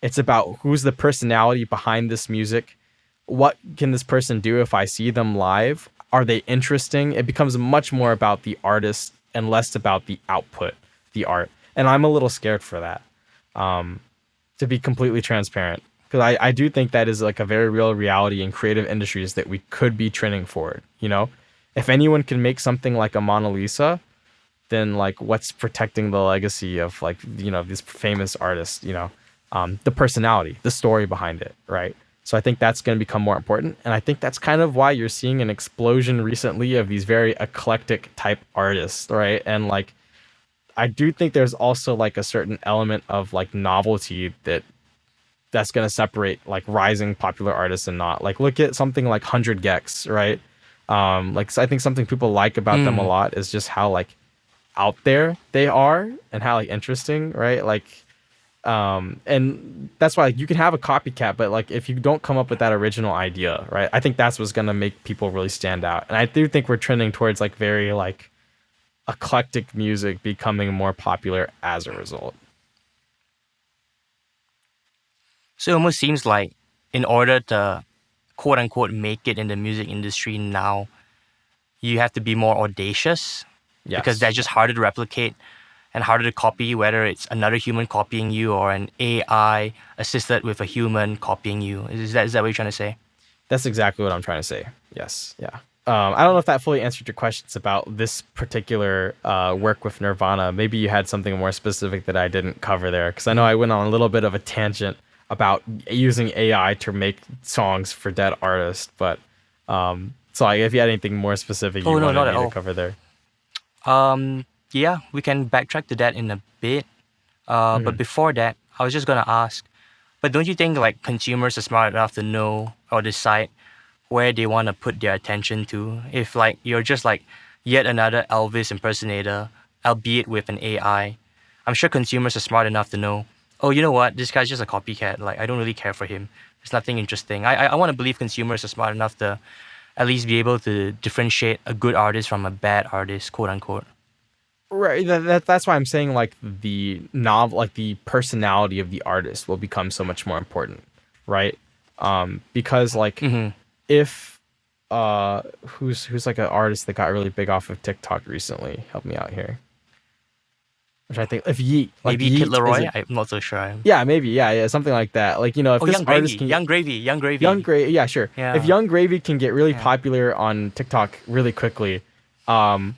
It's about who's the personality behind this music. What can this person do if I see them live? Are they interesting? It becomes much more about the artist and less about the output, the art. And I'm a little scared for that, to be completely transparent. Because I do think that is like a very real reality in creative industries that we could be trending forward. If anyone can make something like a Mona Lisa, then like what's protecting the legacy of like these famous artists, the personality, the story behind it, right? So I think that's going to become more important, and I think that's kind of why you're seeing an explosion recently of these very eclectic type artists, right? And like I do think there's also like a certain element of like novelty that's going to separate like rising popular artists and not. Like look at something like 100 gex, right? Like so I think something people like about them a Mm. lot is just how like out there they are and how like interesting, right? Like and that's why like, you can have a copycat, but like if you don't come up with that original idea, right? I think that's what's gonna make people really stand out. And I do think we're trending towards like very like eclectic music becoming more popular as a result. So it almost seems like in order to quote unquote make it in the music industry now, you have to be more audacious because Yes. that's just harder to replicate and harder to copy, whether it's another human copying you or an AI assisted with a human copying you. Is that what you're trying to say? That's exactly what I'm trying to say. Yes. Yeah. I don't know if that fully answered your questions about this particular work with Nirvana. Maybe you had something more specific that I didn't cover there, because I know I went on a little bit of a tangent about using AI to make songs for dead artists. But so like, if you had anything more specific Oh you no, wanted not at me to all. cover there. Yeah, we can backtrack to that in a bit. But Hmm. before that, I was just gonna ask. But don't you think like consumers are smart enough to know or decide where they want to put their attention to? If like you're just like yet another Elvis impersonator, albeit with an AI, I'm sure consumers are smart enough to know. Oh, you know what? This guy's just a copycat. Like I don't really care for him. There's nothing interesting. I want to believe consumers are smart enough to at least be able to differentiate a good artist from a bad artist, quote unquote. Right. That's why I'm saying like the novel, like the personality of the artist will become so much more important, right? Because like Mm-hmm. if who's like an artist that got really big off of TikTok recently? Help me out here. Which I think if Maybe Kid Yeet is Leroy. it? I'm not so sure. Yeah, maybe. Yeah, something like that. Like, if Oh, this Young Gravy, artist can Young Gravy, Young Young Gravy. Gravy, yeah, sure. If Yeah, Young Gravy can get really yeah. popular on TikTok really quickly, um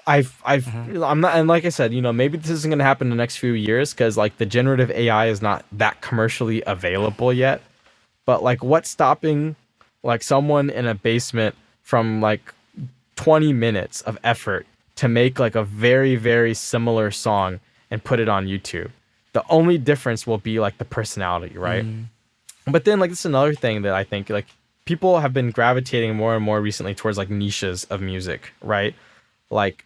Mm-hmm. I'm not, and like I said, maybe this isn't going to happen in the next few years because like the generative AI is not that commercially available yet. But like, what's stopping like someone in a basement from like 20 minutes of effort to make like a very, very similar song and put it on YouTube? The only difference will be like the personality, right? Mm, But then like this is another thing that I think like people have been gravitating more and more recently towards like niches of music, right? Like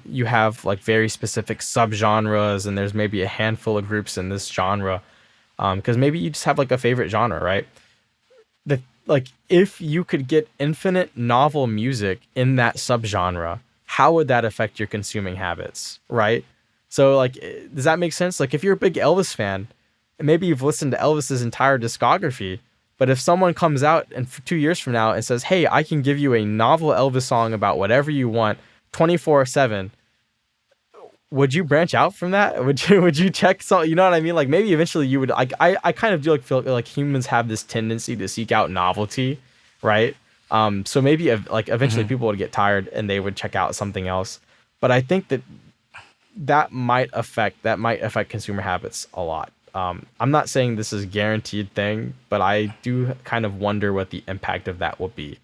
you have like very specific subgenres, and there's maybe a handful of groups in this genre, because maybe you just have like a favorite genre, right? The Like if you could get infinite novel music in that subgenre, how would that affect your consuming habits, right? So like does that make sense? Like if you're a big Elvis fan, and maybe you've listened to Elvis's entire discography, but if someone comes out and 2 years from now and says, "Hey, I can give you a novel Elvis song about whatever you want, 24/7," would you branch out from that? Would you check? So you know what I mean? Like maybe eventually you would. Like I kind of do like feel like humans have this tendency to seek out novelty, right? So maybe like eventually mm-hmm. people would get tired and they would check out something else. But I think that might affect consumer habits a lot. I'm not saying this is a guaranteed thing, but I do kind of wonder what the impact of that will be.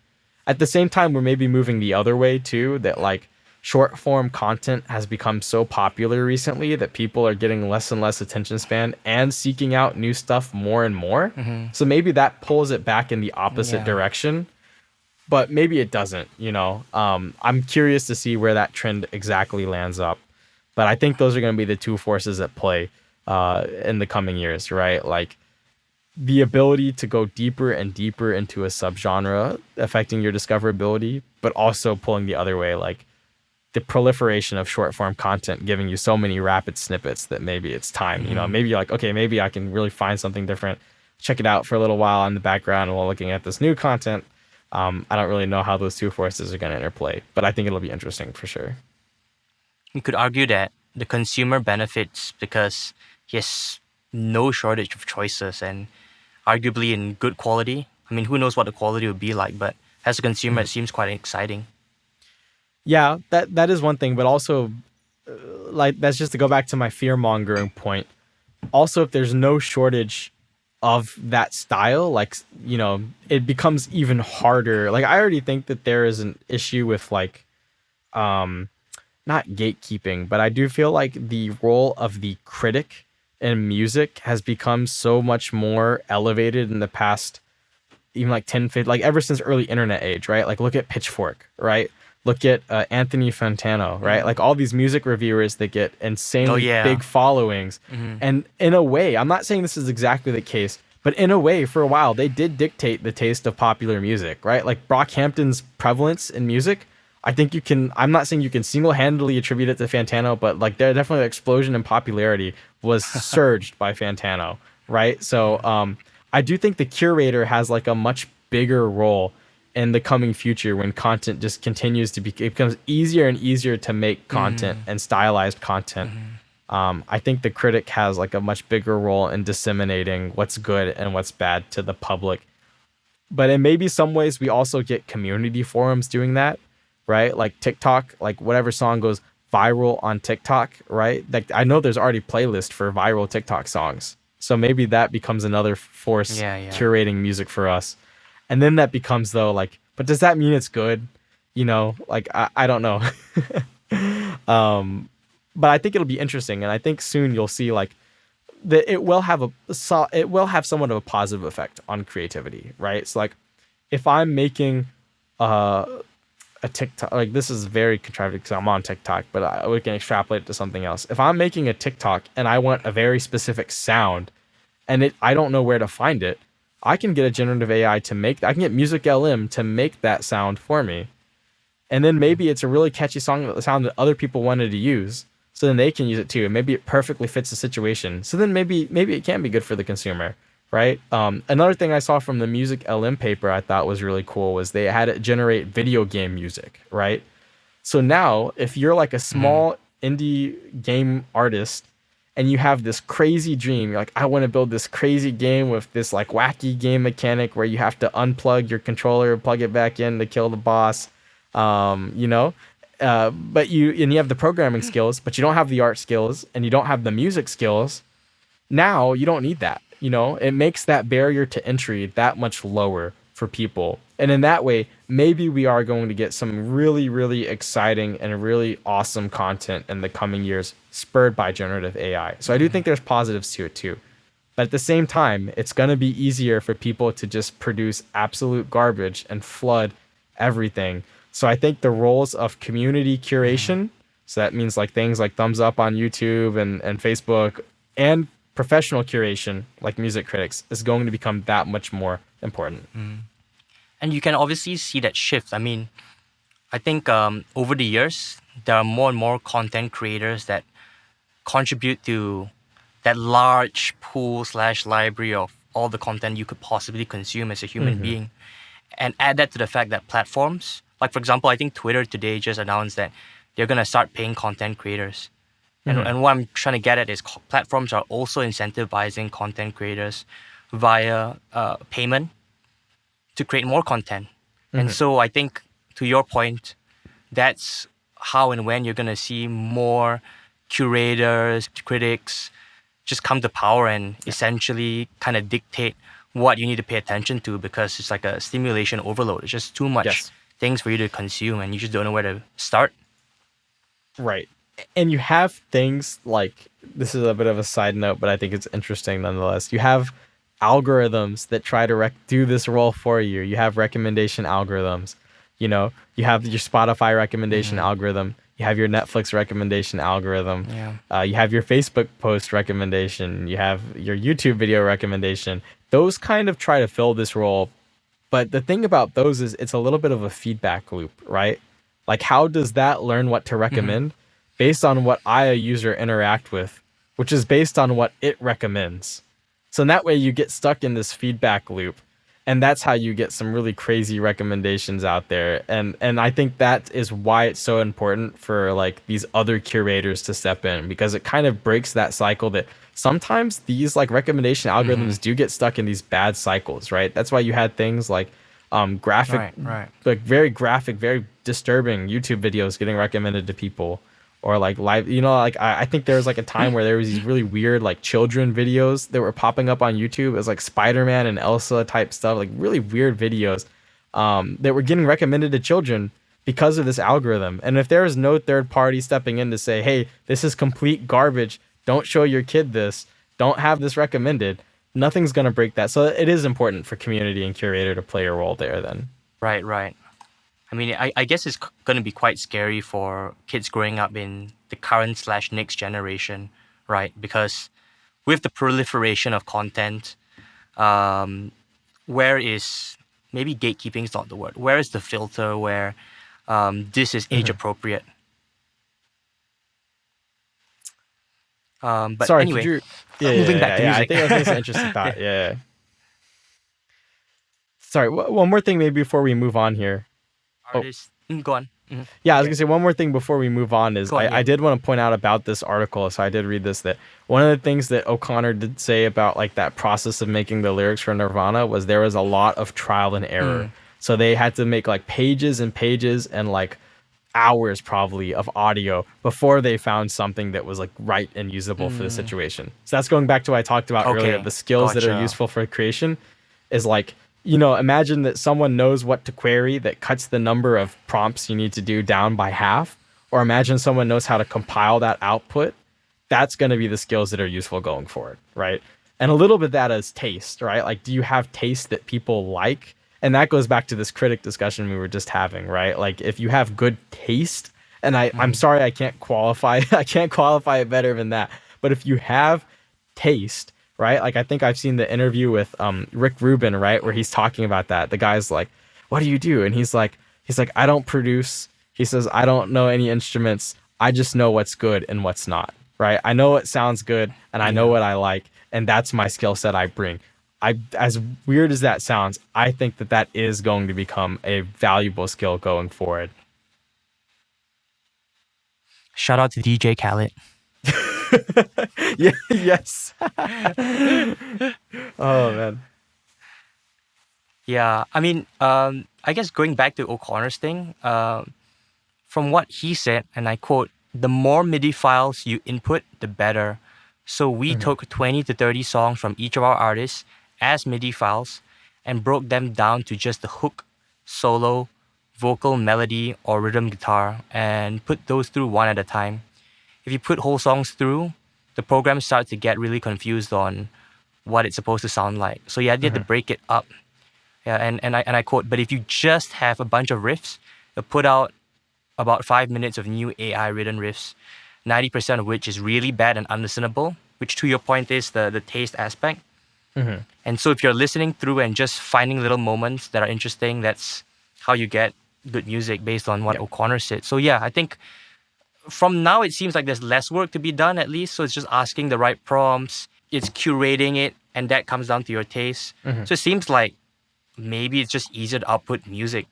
At the same time, we're maybe moving the other way too, that like short form content has become so popular recently that people are getting less and less attention span and seeking out new stuff more and more. Mm-hmm. So maybe that pulls it back in the opposite Yeah. direction, but maybe it doesn't. I'm curious to see where that trend exactly lands up, but I think those are going to be the two forces at play in the coming years, right? Like the ability to go deeper and deeper into a subgenre affecting your discoverability, but also pulling the other way, like the proliferation of short form content giving you so many rapid snippets that maybe it's time. Mm-hmm. Maybe you're like, okay, maybe I can really find something different, check it out for a little while in the background while looking at this new content. I don't really know how those two forces are going to interplay, but I think it'll be interesting for sure. You could argue that the consumer benefits because he has no shortage of choices and arguably in good quality. I mean, who knows what the quality would be like, but as a consumer, it seems quite exciting. Yeah, that is one thing, but also like that's just to go back to my fear mongering point. Also, if there's no shortage of that style, like, it becomes even harder. Like, I already think that there is an issue with like not gatekeeping, but I do feel like the role of the critic in music has become so much more elevated in the past, even like 10, 15, like ever since early internet age, right? Like, look at Pitchfork, right? Look at Anthony Fantano, right? Like all these music reviewers that get Oh insanely yeah. big followings. And in a way, I'm not saying this is exactly the case, but in a way, for a while, they did dictate the taste of popular music, right? Like Brockhampton's prevalence in music, I think I'm not saying you can single-handedly attribute it to Fantano, but like there definitely an explosion in popularity was surged by Fantano, right? So I do think the curator has like a much bigger role in the coming future when content just continues to it becomes easier and easier to make content and stylized content. I think the critic has like a much bigger role in disseminating what's good and what's bad to the public. But in maybe some ways, we also get community forums doing that, right? Like TikTok, like whatever song goes viral on TikTok, right? Like I know there's already playlist for viral TikTok songs. So maybe that becomes another force Yeah. curating music for us. And then that becomes though like, but does that mean it's good? Like I don't know. But I think it'll be interesting, and I think soon you'll see like that it will have somewhat of a positive effect on creativity, right? So like if I'm making a TikTok, like this is very contrived because I'm on TikTok, but we can extrapolate it to something else. If I'm making a TikTok and I want a very specific sound and I don't know where to find it, I can get a generative AI I can get Music LM to make that sound for me. And then maybe it's a really catchy sound that other people wanted to use. So then they can use it too. And maybe it perfectly fits the situation. So then maybe it can be good for the consumer, right? Another thing I saw from the Music LM paper I thought was really cool was they had it generate video game music, right? So now if you're like a small indie game artist and you have this crazy dream, you're like, I want to build this crazy game with this like wacky game mechanic where you have to unplug your controller, plug it back in to kill the boss, but you have the programming skills, but you don't have the art skills and you don't have the music skills. Now you don't need that. It makes that barrier to entry that much lower for people. And in that way, maybe we are going to get some really, really exciting and really awesome content in the coming years spurred by generative AI. So I do think there's positives to it too. But at the same time, it's going to be easier for people to just produce absolute garbage and flood everything. So I think the roles of community curation, so that means like things like thumbs up on YouTube and Facebook, and professional curation like music critics, is going to become that much more important. And you can obviously see that shift. I mean, I think over the years, there are more and more content creators that contribute to that large pool / library of all the content you could possibly consume as a human being. And add that to the fact that platforms, like for example, I think Twitter today just announced that they're going to start paying content creators. And what I'm trying to get at is platforms are also incentivizing content creators via payment to create more content. And so I think, to your point, that's how and when you're going to see more curators, critics just come to power and essentially kind of dictate what you need to pay attention to, because it's like a stimulation overload. It's just too much things for you to consume and you just don't know where to start. Right. And you have things like, this is a bit of a side note, but I think it's interesting nonetheless. You have algorithms that try to do this role for you. You have recommendation algorithms. You have your Spotify recommendation algorithm. You have your Netflix recommendation algorithm. You have your Facebook post recommendation. You have your YouTube video recommendation. Those kind of try to fill this role. But the thing about those is it's a little bit of a feedback loop, right? Like, how does that learn what to recommend based on what I, a user, interact with, which is based on what it recommends? So in that way, you get stuck in this feedback loop. And that's how you get some really crazy recommendations out there. And I think that is why it's so important for like these other curators to step in, because it kind of breaks that cycle that sometimes these like recommendation Mm-hmm. algorithms do get stuck in these bad cycles, right? That's why you had things like graphic, Right, right. like very graphic, very disturbing YouTube videos getting recommended to people, or like live, like I think there was like a time where there was these really weird like children videos that were popping up on YouTube. It was like Spider-Man and Elsa type stuff, like really weird videos that were getting recommended to children because of this algorithm. And if there is no third party stepping in to say, hey, this is complete garbage, don't show your kid this, don't have this recommended, nothing's going to break that. So it is important for community and curator to play a role there then. Right, right. I mean, I guess it's going to be quite scary for kids growing up in the current slash next generation, right? Because with the proliferation of content, where is, maybe gatekeeping is not the word, where is the filter where this is age appropriate? But Sorry, could anyway, you? Yeah, moving back to I music. think that's an interesting thought. Yeah. Sorry, one more thing maybe before we move on here. Oh, Artists, go on. Mhm. yeah, I was gonna say one more thing before we move on is Go on, I yeah. did want to point out about this article. So I did read this, that one of the things that O'Connor did say about like that process of making the lyrics for Nirvana was there was a lot of trial and error. So they had to make like pages and pages and like hours probably of audio before they found something that was like right and usable for the situation. So that's going back to what I talked about earlier. Okay, The skills that are gotcha. useful for creation is like, imagine that someone knows what to query that cuts the number of prompts you need to do down by half, or imagine someone knows how to compile that output. That's going to be the skills that are useful going forward, right? And a little bit that is taste, right? Like, do you have taste that people like? And that goes back to this critic discussion we were just having, right? Like, if you have good taste, and I'm sorry I can't qualify I can't qualify it better than that, but if you have taste, right? Like, I think I've seen the interview with Rick Rubin, right, where he's talking about that. The guy's like, what do you do? And he's like, I don't produce. He says, I don't know any instruments. I just know what's good and what's not, right? I know what sounds good and I know Yeah. what I like, and that's my skill set I bring. As weird as that sounds, I think that is going to become a valuable skill going forward. Shout out to DJ Khaled. Yeah, yes. Oh man. Yeah, I mean, I guess going back to O'Connor's thing, from what he said, and I quote, the more MIDI files you input, the better. So we took 20 to 30 songs from each of our artists as MIDI files and broke them down to just the hook, solo, vocal, melody, or rhythm guitar, and put those through one at a time. If you put whole songs through, the program starts to get really confused on what it's supposed to sound like. So you had to break it up. Yeah, and I quote, but if you just have a bunch of riffs, you'll put out about 5 minutes of new AI written riffs, 90% of which is really bad and unlistenable, which to your point is the taste aspect. And so if you're listening through and just finding little moments that are interesting, that's how you get good music based on what Yep. O'Connor said. So yeah, I think from now it seems like there's less work to be done at least. So it's just asking the right prompts, it's curating it, and that comes down to your taste. So it seems like maybe it's just easier to output music.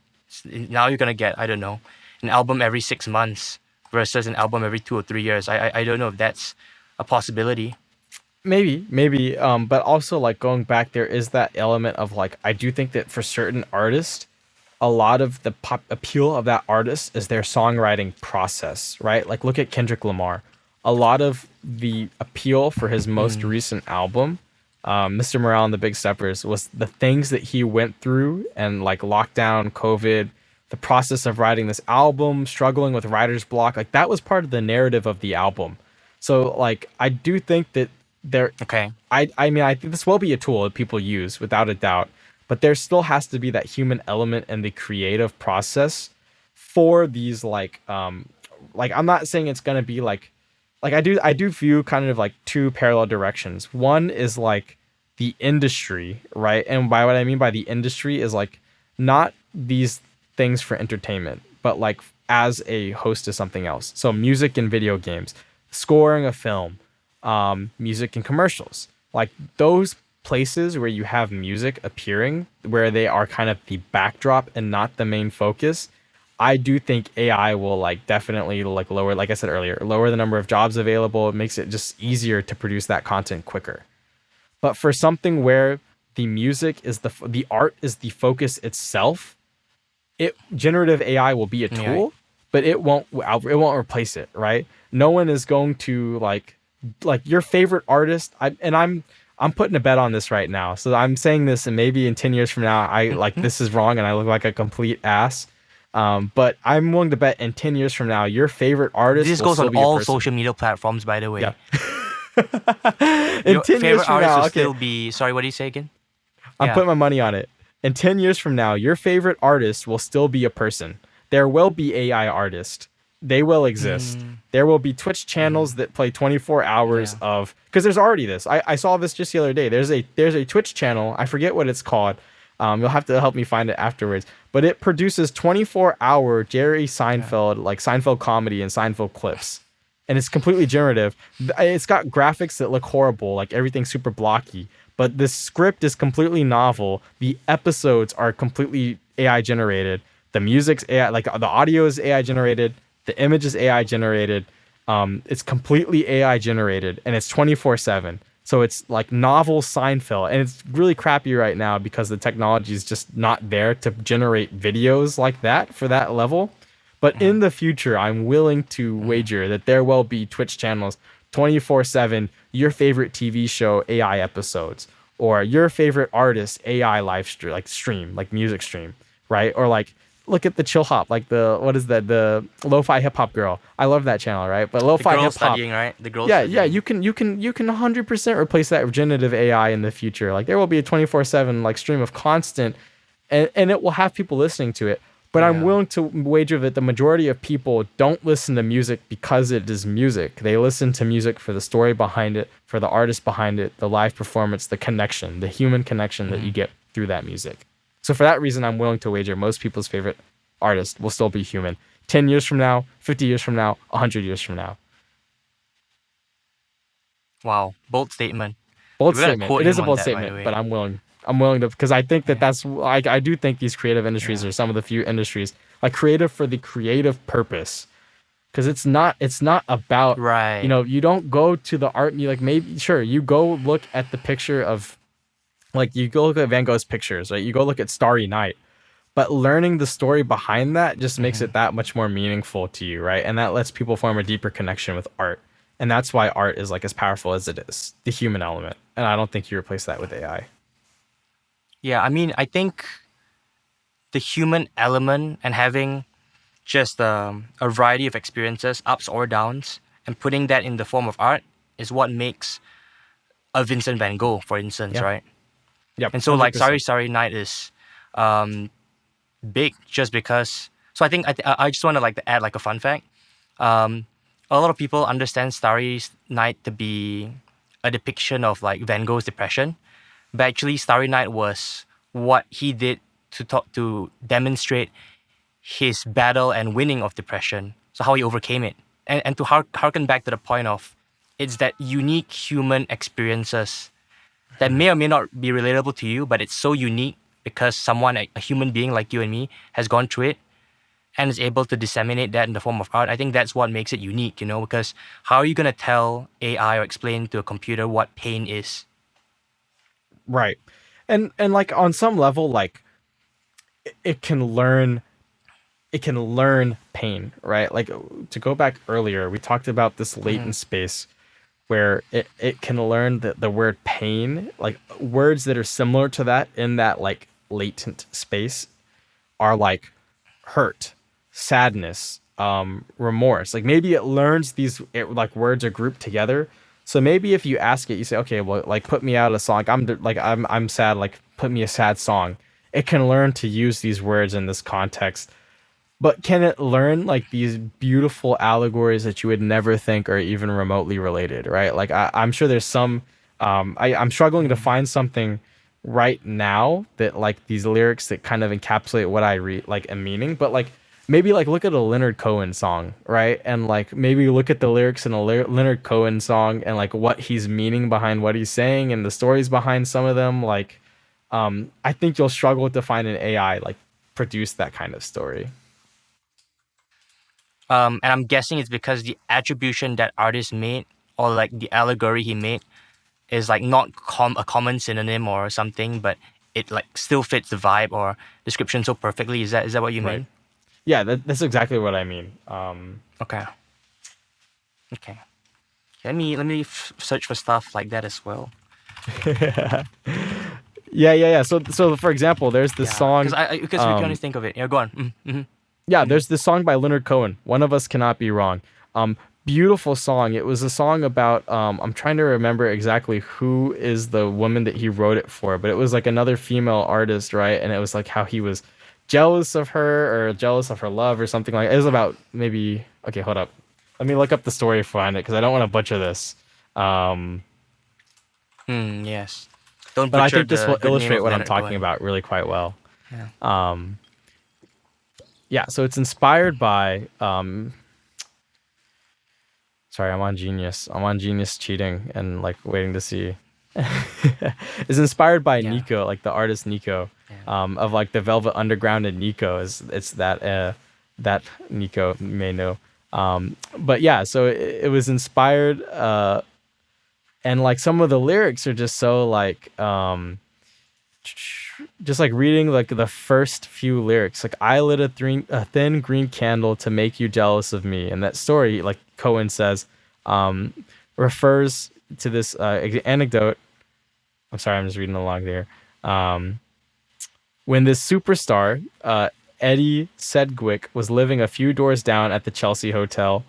Now you're gonna get, I don't know, an album every 6 months versus an album every 2 or 3 years. I don't know if that's a possibility. Maybe. But also like going back, there is that element of like, I do think that for certain artists, a lot of the pop appeal of that artist is their songwriting process, right? Like look at Kendrick Lamar. A lot of the appeal for his most recent album, Mr. Morale and the Big Steppers, was the things that he went through and like lockdown, COVID, the process of writing this album, struggling with writer's block. Like that was part of the narrative of the album. So like I do think that there Okay. I mean, I think this will be a tool that people use without a doubt, but there still has to be that human element in the creative process for these like I'm not saying it's gonna be like I do view kind of like two parallel directions. One is like the industry, right? And by what I mean by the industry is like not these things for entertainment, but like as a host of something else. So music and video games, scoring a film, music and commercials, like those places where you have music appearing, where they are kind of the backdrop and not the main focus. I do think AI will like definitely like lower, like I said earlier, lower the number of jobs available. It makes it just easier to produce that content quicker. But for something where the music is the art is the focus itself, it generative AI will be a Yeah, right. tool, but it won't replace it, right? No one is going to like your favorite artist. I'm putting a bet on this right now. So I'm saying this, and maybe in 10 years from now, I like this is wrong and I look like a complete ass. But I'm willing to bet in 10 years from now, your favorite artist This will goes on still be a all person. social media platforms, by the Yeah. way. In Your 10 years favorite from artist will now, okay, still be. Sorry, what do you say again? I'm Yeah. putting my money on it. In 10 years from now, your favorite artist will still be a person. There will be AI artists. They will exist. Mm, There will be Twitch channels that play 24 hours yeah. of because there's already this. I saw this just the other day. There's a Twitch channel. I forget what it's called. You'll have to help me find it afterwards. But it produces 24-hour Jerry Yeah. Seinfeld, like Seinfeld comedy and Seinfeld clips. And it's completely generative. It's got graphics that look horrible, like everything's super blocky. But the script is completely novel. The episodes are completely AI generated. The music's AI, like the audio is AI generated. The image is AI generated. It's completely AI generated, and it's 24/7. So it's like novel Seinfeld, and it's really crappy right now because the technology is just not there to generate videos like that for that level. But Mm, in the future, I'm willing to mm. wager that there will be Twitch channels 24/7, your favorite TV show AI episodes, or your favorite artist AI live stream, like music stream, right? Or like look at the chill hop, like the what is that? The lo-fi hip hop girl. I love that channel, right? But The lo-fi girl hip hop, studying, right? The girl yeah, yeah, studying. you can 100% replace that with generative AI in the future. Like there will be a 24/7 like stream of constant, and it will have people listening to it. But I'm Yeah. willing to wager that the majority of people don't listen to music because it is music. They listen to music for the story behind it, for the artist behind it, the live performance, the connection, the human connection that you Mm. get through that music. So for that reason, I'm willing to wager most people's favorite artist will still be human. 10 years from now, 50 years from now, 100 years from now. Wow. Bold statement. Bold We're gonna statement. quote It is him a on bold that, by the statement, but way. I'm willing to because I think that Yeah. I do think these creative industries Yeah. are some of the few industries like creative for the creative purpose because it's not about Right. you don't go to the art and you like maybe sure you go look at the picture of like you go look at Van Gogh's pictures, right? You go look at Starry Night, but learning the story behind that just makes Hmm. it that much more meaningful to you, right? And that lets people form a deeper connection with art. And that's why art is like as powerful as it is, the human element. And I don't think you replace that with AI. Yeah. I mean, I think the human element and having just a variety of experiences, ups or downs, and putting that in the form of art is what makes a Vincent Van Gogh, for instance, Yeah. right? Yep. And so, like, Sorry 100%. Sorry Night is um, big just because. So I think I just want to like to add like a fun fact. Um, a lot of people understand Starry Night to be a depiction of like Van Gogh's depression, but actually Starry Night was what he did to demonstrate his battle and winning of depression. So how he overcame it, and to harken back to the point of, it's that unique human experiences that may or may not be relatable to you, but it's so unique because someone, a human being like you and me, has gone through it and is able to disseminate that in the form of art. I think that's what makes it unique, because how are you going to tell AI or explain to a computer what pain is? Right. And like on some level, like it can learn pain, right? Like to go back earlier, we talked about this Hmm. latent space where it can learn the word pain, like words that are similar to that in that like latent space are like hurt, sadness, remorse. Like maybe it learns like words are grouped together. So maybe if you ask it, you say, okay, well, like put me out a song. I'm sad. Like put me a sad song. It can learn to use these words in this context, but can it learn like these beautiful allegories that you would never think are even remotely related, right? Like I'm sure there's some. I'm struggling to find something right now that like these lyrics that kind of encapsulate what I read like a meaning, but like maybe like look at a Leonard Cohen song, right? And like maybe look at the lyrics in a Leonard Cohen song and like what he's meaning behind what he's saying and the stories behind some of them. Like, I think you'll struggle to find an AI like produce that kind of story. And I'm guessing it's because the attribution that artist made, or like the allegory he made, is like not a common synonym or something, but it like still fits the vibe or description so perfectly. Is that what you Right. mean? Yeah, that's exactly what I mean. Okay. Okay. Let me search for stuff like that as well. Yeah. So for example, there's this Yeah, song. because we can only think of it. Yeah, go on. Mm-hmm. Yeah, Mm-hmm. there's this song by Leonard Cohen. One of Us Cannot Be Wrong. Beautiful song. It was a song about. I'm trying to remember exactly who is the woman that he wrote it for, but it was like another female artist, right? And it was like how he was jealous of her or jealous of her love or something like. It was about maybe. Okay, hold up. Let me look up the story to find it because I don't want to butcher this. Um, Yes. Don't but I butcher think this the will good name illustrate of what I'm Leonard talking Cohen. about really quite well. Yeah. Yeah, so it's inspired by sorry, I'm on Genius. I'm on Genius cheating and like waiting to see. It's inspired by Yeah. Nico, like the artist Nico, Yeah. of like the Velvet Underground and Nico is it's that Nico you may know. But yeah, so it was inspired and like some of the lyrics are just so like just like reading like the first few lyrics, like I lit a thin green candle to make you jealous of me, and that story, like Cohen says, um, refers to this anecdote. I'm sorry, I'm just reading along there. Um, when this superstar, Eddie Sedgwick, was living a few doors down at the Chelsea Hotel,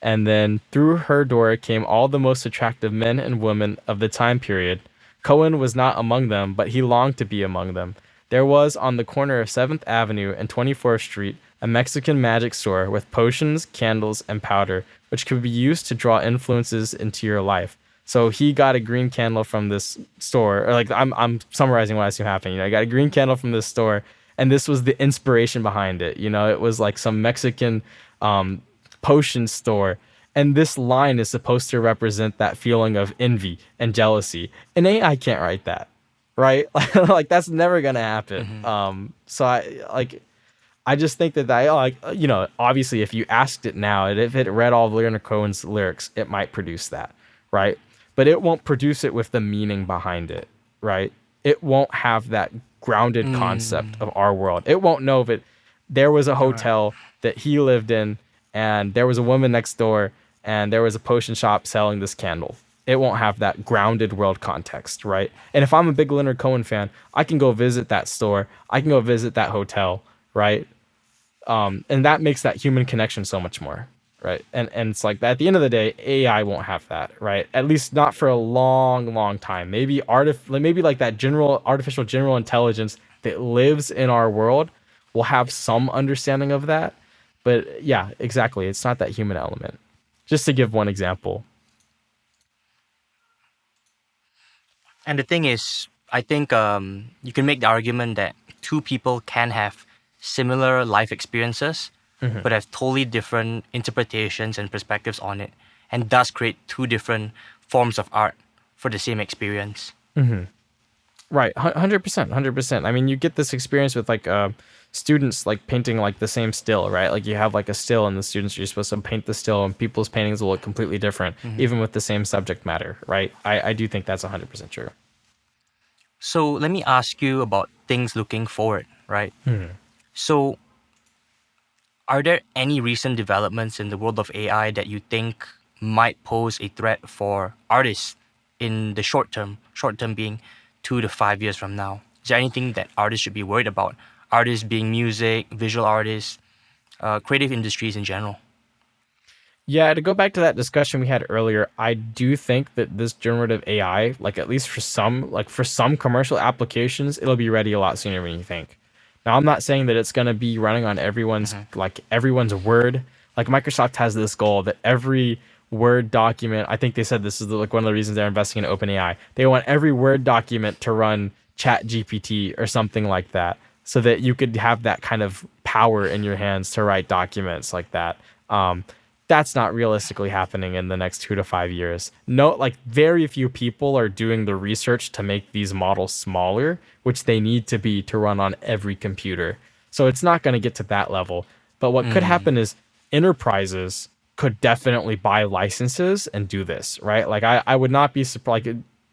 and then through her door came all the most attractive men and women of the time period. Cohen was not among them, but he longed to be among them. There was on the corner of 7th Avenue and 24th Street a Mexican magic store with potions, candles, and powder, which could be used to draw influences into your life. So he got a green candle from this store, or like I'm summarizing what I see happening. You know, I got a green candle from this store, and this was the inspiration behind it. You know, it was like some Mexican um, potion store. And this line is supposed to represent that feeling of envy and jealousy. And AI can't write that, right? Like that's never gonna happen. Mm-hmm. So I just think that I like you know obviously if you asked it now, if it read all of Leonard Cohen's lyrics, it might produce that, right? But it won't produce it with the meaning behind it, right? It won't have that grounded concept of our world. It won't know if it there was a All right. hotel that he lived in and there was a woman next door and there was a potion shop selling this candle. It won't have that grounded world context, right? And if I'm a big Leonard Cohen fan, I can go visit that store. I can go visit that hotel, right? And that makes that human connection so much more, right? And it's like that at the end of the day, AI won't have that, right? At least not for a long time. Maybe like that general artificial general intelligence that lives in our world will have some understanding of that. But yeah, exactly. It's not that human element. Just to give one example. And the thing is, I think you can make the argument that two people can have similar life experiences, but have totally different interpretations and perspectives on it, and thus create two different forms of art for the same experience. Right, 100%, 100%. I mean, you get this experience with like students like painting like the same still, right? Like you have like a still, and the students you're supposed to paint the still, and people's paintings will look completely different, even with the same subject matter, right? I do think that's 100% true. So let me ask you about things looking forward, right? So are there any recent developments in the world of AI that you think might pose a threat for artists in the short term? Short term being 2 to 5 years from now. Is there anything that artists should be worried about? Artists being music, visual artists, creative industries in general. Yeah, to go back to that discussion we had earlier, I do think that this generative AI, like at least for some commercial applications, it'll be ready a lot sooner than you think. Now, I'm not saying that it's going to be running on everyone's Word. Like Microsoft has this goal that every Word document, I think they said this is like one of the reasons they're investing in OpenAI. They want every Word document to run ChatGPT or something like that, so that you could have that kind of power in your hands to write documents like that. That's not realistically happening in the next 2 to 5 years. No, like very few people are doing the research to make these models smaller, which they need to be to run on every computer. So it's not going to get to that level. But what could happen is enterprises could definitely buy licenses and do this, right? Like I would not be surprised.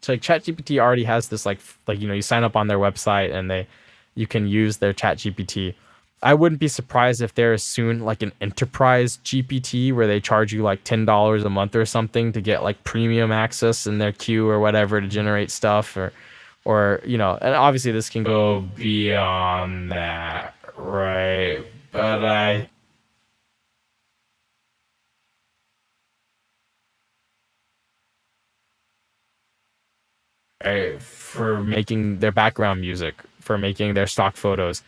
Like ChatGPT already has this like you sign up on their website and you can use their ChatGPT. I wouldn't be surprised if there is soon like an enterprise GPT where they charge you like $10 a month or something to get like premium access in their queue or whatever to generate stuff or and obviously this can go beyond that, right? But for making their background music, for making their stock photos.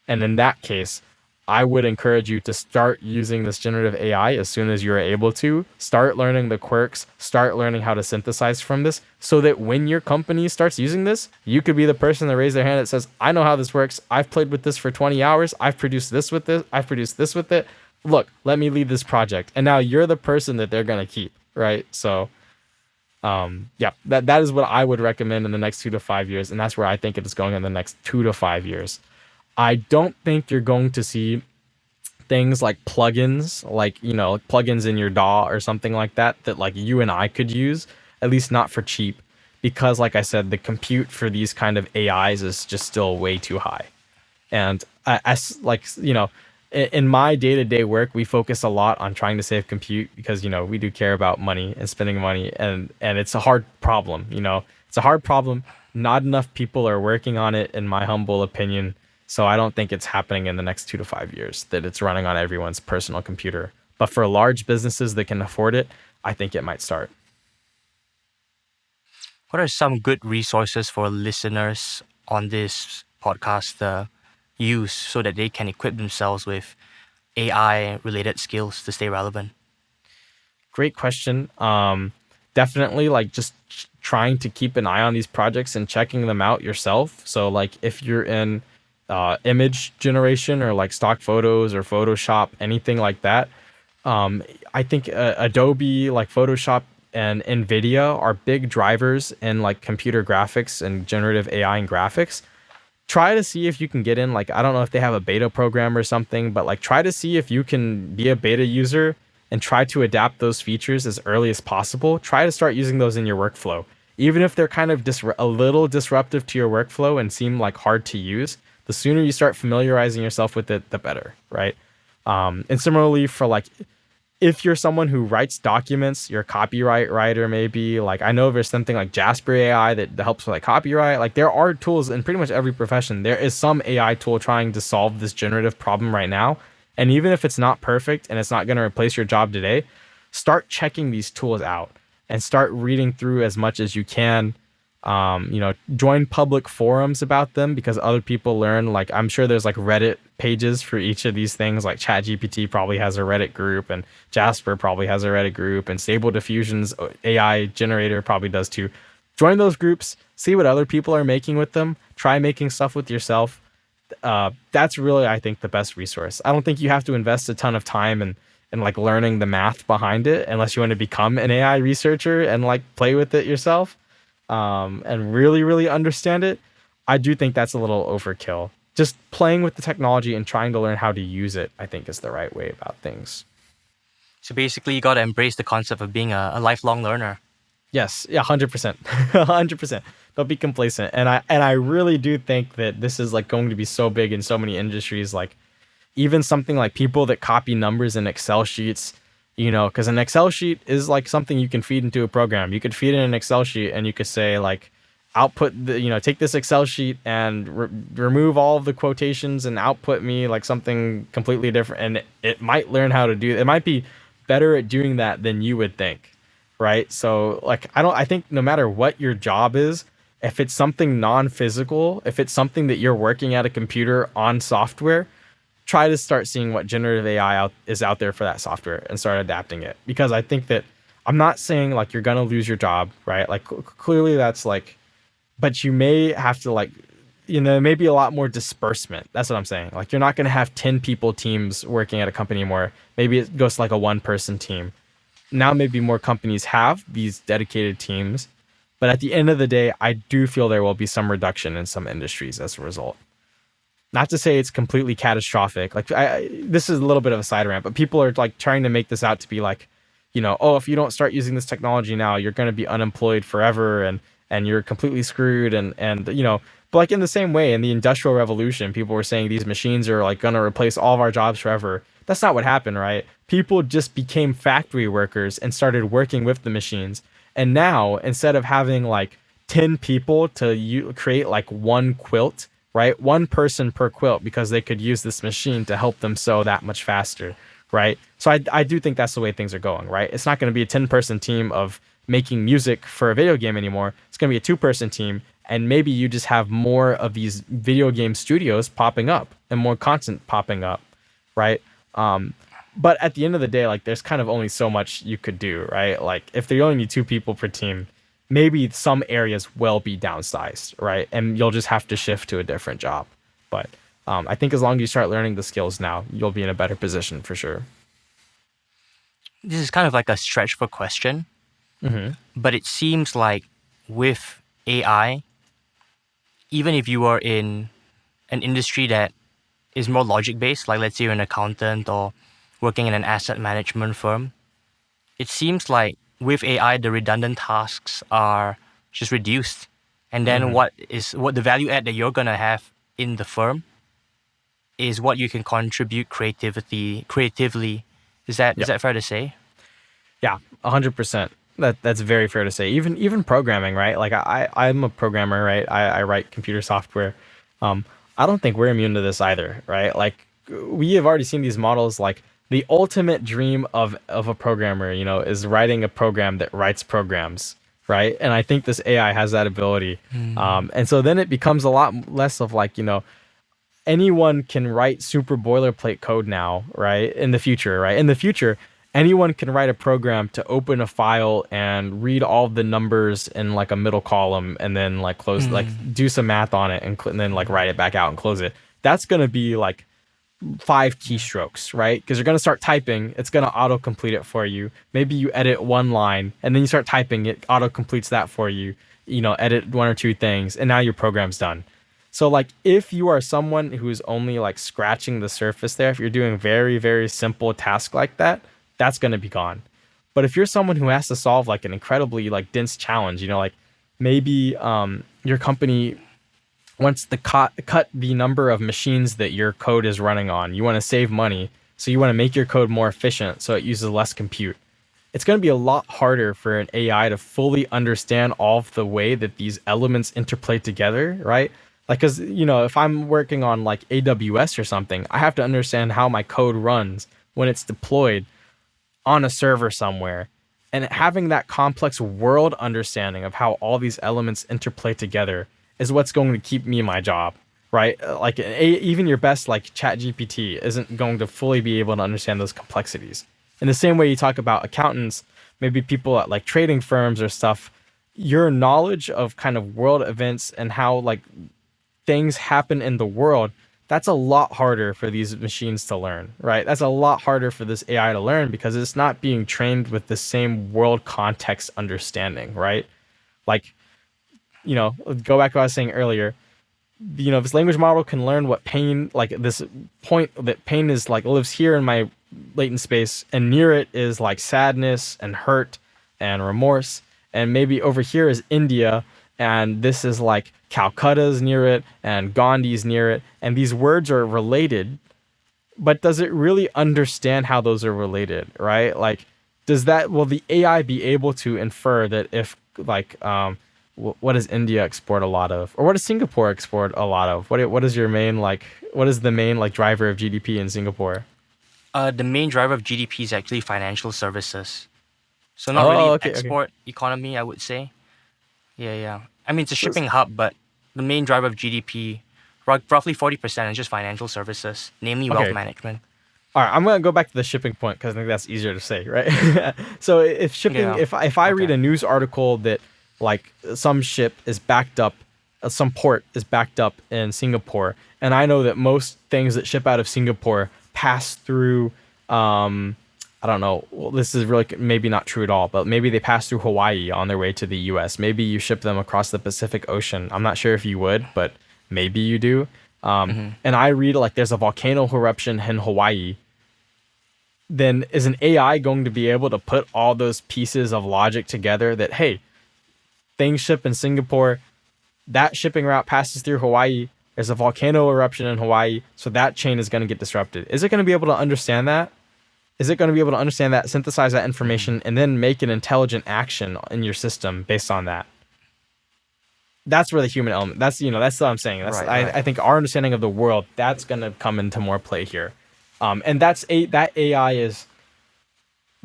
And in that case, I would encourage you to start using this generative AI as soon as you're able to. Start learning the quirks, start learning how to synthesize from this so that when your company starts using this, you could be the person that raised their hand that says, I know how this works. I've played with this for 20 hours. I've produced this with this. I've produced this with it. Look, let me lead this project. And now you're the person that they're going to keep, right? So yeah, that is what I would recommend in the next 2 to 5 years, and that's where I think it is going in the next 2 to 5 years. I don't think you're going to see things like plugins, like like plugins in your DAW or something like that like you and I could use, at least not for cheap, because like I said, the compute for these kind of AIs is just still way too high. And as like in my day-to-day work, we focus a lot on trying to save compute because we do care about money and spending money, and it's a hard problem. It's a hard problem. Not enough people are working on it, in my humble opinion. So I don't think it's happening in the next 2 to 5 years that it's running on everyone's personal computer. But for large businesses that can afford it, I think it might start. What are some good resources for listeners on this podcast use so that they can equip themselves with AI related skills to stay relevant? Great question. Definitely like just trying to keep an eye on these projects and checking them out yourself. So like if you're in image generation or like stock photos or Photoshop, anything like that, I think Adobe, like Photoshop and NVIDIA are big drivers in like computer graphics and generative AI and graphics. Try to see if you can get in, like, I don't know if they have a beta program or something, but like try to see if you can be a beta user and try to adapt those features as early as possible. Try to start using those in your workflow. Even if they're kind of a little disruptive to your workflow and seem like hard to use, the sooner you start familiarizing yourself with it, the better, right? And similarly for like, if you're someone who writes documents, you're a copyright writer, maybe like I know there's something like Jasper AI that helps with like copyright. Like there are tools in pretty much every profession. There is some AI tool trying to solve this generative problem right now. And even if it's not perfect and it's not going to replace your job today, start checking these tools out and start reading through as much as you can. Join public forums about them because other people learn. Like I'm sure there's like Reddit pages for each of these things. Like ChatGPT probably has a Reddit group, and Jasper probably has a Reddit group, and Stable Diffusion's AI generator probably does too. Join those groups, see what other people are making with them. Try making stuff with yourself. That's really, I think, the best resource. I don't think you have to invest a ton of time and like learning the math behind it unless you want to become an AI researcher and like play with it yourself. And really, really understand it. I do think that's a little overkill. Just playing with the technology and trying to learn how to use it, I think, is the right way about things. So basically, you got to embrace the concept of being a lifelong learner. Yes, yeah, 100%, 100%. Don't be complacent. And I really do think that this is like going to be so big in so many industries. Like even something like people that copy numbers in Excel sheets, because an Excel sheet is like something you can feed into a program. You could feed in an Excel sheet and you could say like, output take this Excel sheet and remove all of the quotations and output me like something completely different. And it might learn how to do it. It might be better at doing that than you would think. Right. So like, I think no matter what your job is, if it's something non-physical, if it's something that you're working at a computer on software, try to start seeing what generative AI is out there for that software and start adapting it. Because I think that I'm not saying like you're going to lose your job, right? Like clearly that's like, but you may have to like, maybe a lot more disbursement. That's what I'm saying. Like you're not going to have 10 people teams working at a company anymore. Maybe it goes to like a 1-person team. Now maybe more companies have these dedicated teams. But at the end of the day, I do feel there will be some reduction in some industries as a result. Not to say it's completely catastrophic. Like this is a little bit of a side rant, but people are like trying to make this out to be like, oh, if you don't start using this technology now, you're going to be unemployed forever, and you're completely screwed, and. But like in the same way, in the Industrial Revolution, people were saying these machines are like going to replace all of our jobs forever. That's not what happened, right? People just became factory workers and started working with the machines. And now, instead of having like 10 people to create like one quilt, right? One person per quilt, because they could use this machine to help them sew that much faster, right? So I do think that's the way things are going, right? It's not going to be a 10-person team of making music for a video game anymore. It's going to be a 2-person team, and maybe you just have more of these video game studios popping up and more content popping up, right? But at the end of the day, like there's kind of only so much you could do, right? Like if you only need 2 people per team, maybe some areas will be downsized, right? And you'll just have to shift to a different job. But I think as long as you start learning the skills now, you'll be in a better position for sure. This is kind of like a stretch for question, but it seems like with AI, even if you are in an industry that is more logic-based, like let's say you're an accountant or working in an asset management firm, it seems like with AI, the redundant tasks are just reduced. And then what the value add that you're going to have in the firm is what you can contribute creatively. Is that fair to say? Yeah, 100%. That's very fair to say. Even programming, right? Like I'm a programmer, right? I write computer software. I don't think we're immune to this either, right? Like we have already seen these models. Like the ultimate dream of a programmer, is writing a program that writes programs, right? And I think this AI has that ability. And so then it becomes a lot less of like, anyone can write super boilerplate code now, right? In the future, right? In the future, anyone can write a program to open a file and read all the numbers in like a middle column and then like close, like do some math on it and then like write it back out and close it. That's going to be like 5 keystrokes, right? Because you're going to start typing, it's going to auto-complete it for you. Maybe you edit one line and then you start typing, it auto-completes that for you, edit 1 or 2 things, and now your program's done. So like if you are someone who's only like scratching the surface there, if you're doing very, very simple task like that, that's going to be gone. But if you're someone who has to solve like an incredibly like dense challenge, like maybe your company wants to cut the number of machines that your code is running on. You want to save money, so you want to make your code more efficient so it uses less compute. It's going to be a lot harder for an AI to fully understand all of the way that these elements interplay together, right? Like, because, if I'm working on like AWS or something, I have to understand how my code runs when it's deployed on a server somewhere. And having that complex world understanding of how all these elements interplay together is what's going to keep me in my job, right? Like even your best like ChatGPT isn't going to fully be able to understand those complexities. In the same way you talk about accountants, maybe people at like trading firms or stuff, your knowledge of kind of world events and how like things happen in the world, that's a lot harder for these machines to learn, right? That's a lot harder for this AI to learn because it's not being trained with the same world context understanding, right? Like, go back to what I was saying earlier, this language model can learn what pain, like this point that pain is like lives here in my latent space, and near it is like sadness and hurt and remorse. And maybe over here is India, and this is like Calcutta's near it and Gandhi's near it. And these words are related, but does it really understand how those are related, right? Like, will the AI be able to infer that if like, what does India export a lot of, or what does Singapore export a lot of? What is the main like driver of GDP in Singapore? The main driver of GDP is actually financial services. So not really export economy, I would say. Yeah. I mean, it's a shipping hub, but the main driver of GDP, roughly 40%, is just financial services, namely wealth management. All right, I'm going to go back to the shipping point because I think that's easier to say, right? So if shipping, if I read a news article that like some ship is backed up, some port is backed up in Singapore, and I know that most things that ship out of Singapore pass through, I don't know, well, this is really maybe not true at all, but maybe they pass through Hawaii on their way to the US. Maybe you ship them across the Pacific Ocean. I'm not sure if you would, but maybe you do. and I read like there's a volcano eruption in Hawaii, then is an AI going to be able to put all those pieces of logic together that, hey, things ship in Singapore, that shipping route passes through Hawaii, there's a volcano eruption in Hawaii, so that chain is going to get disrupted. Is it going to be able to understand that? Is it going to be able to understand that, synthesize that information, and then make an intelligent action in your system based on that? That's where the human element, that's what I'm saying. I think our understanding of the world, that's going to come into more play here. And that AI is,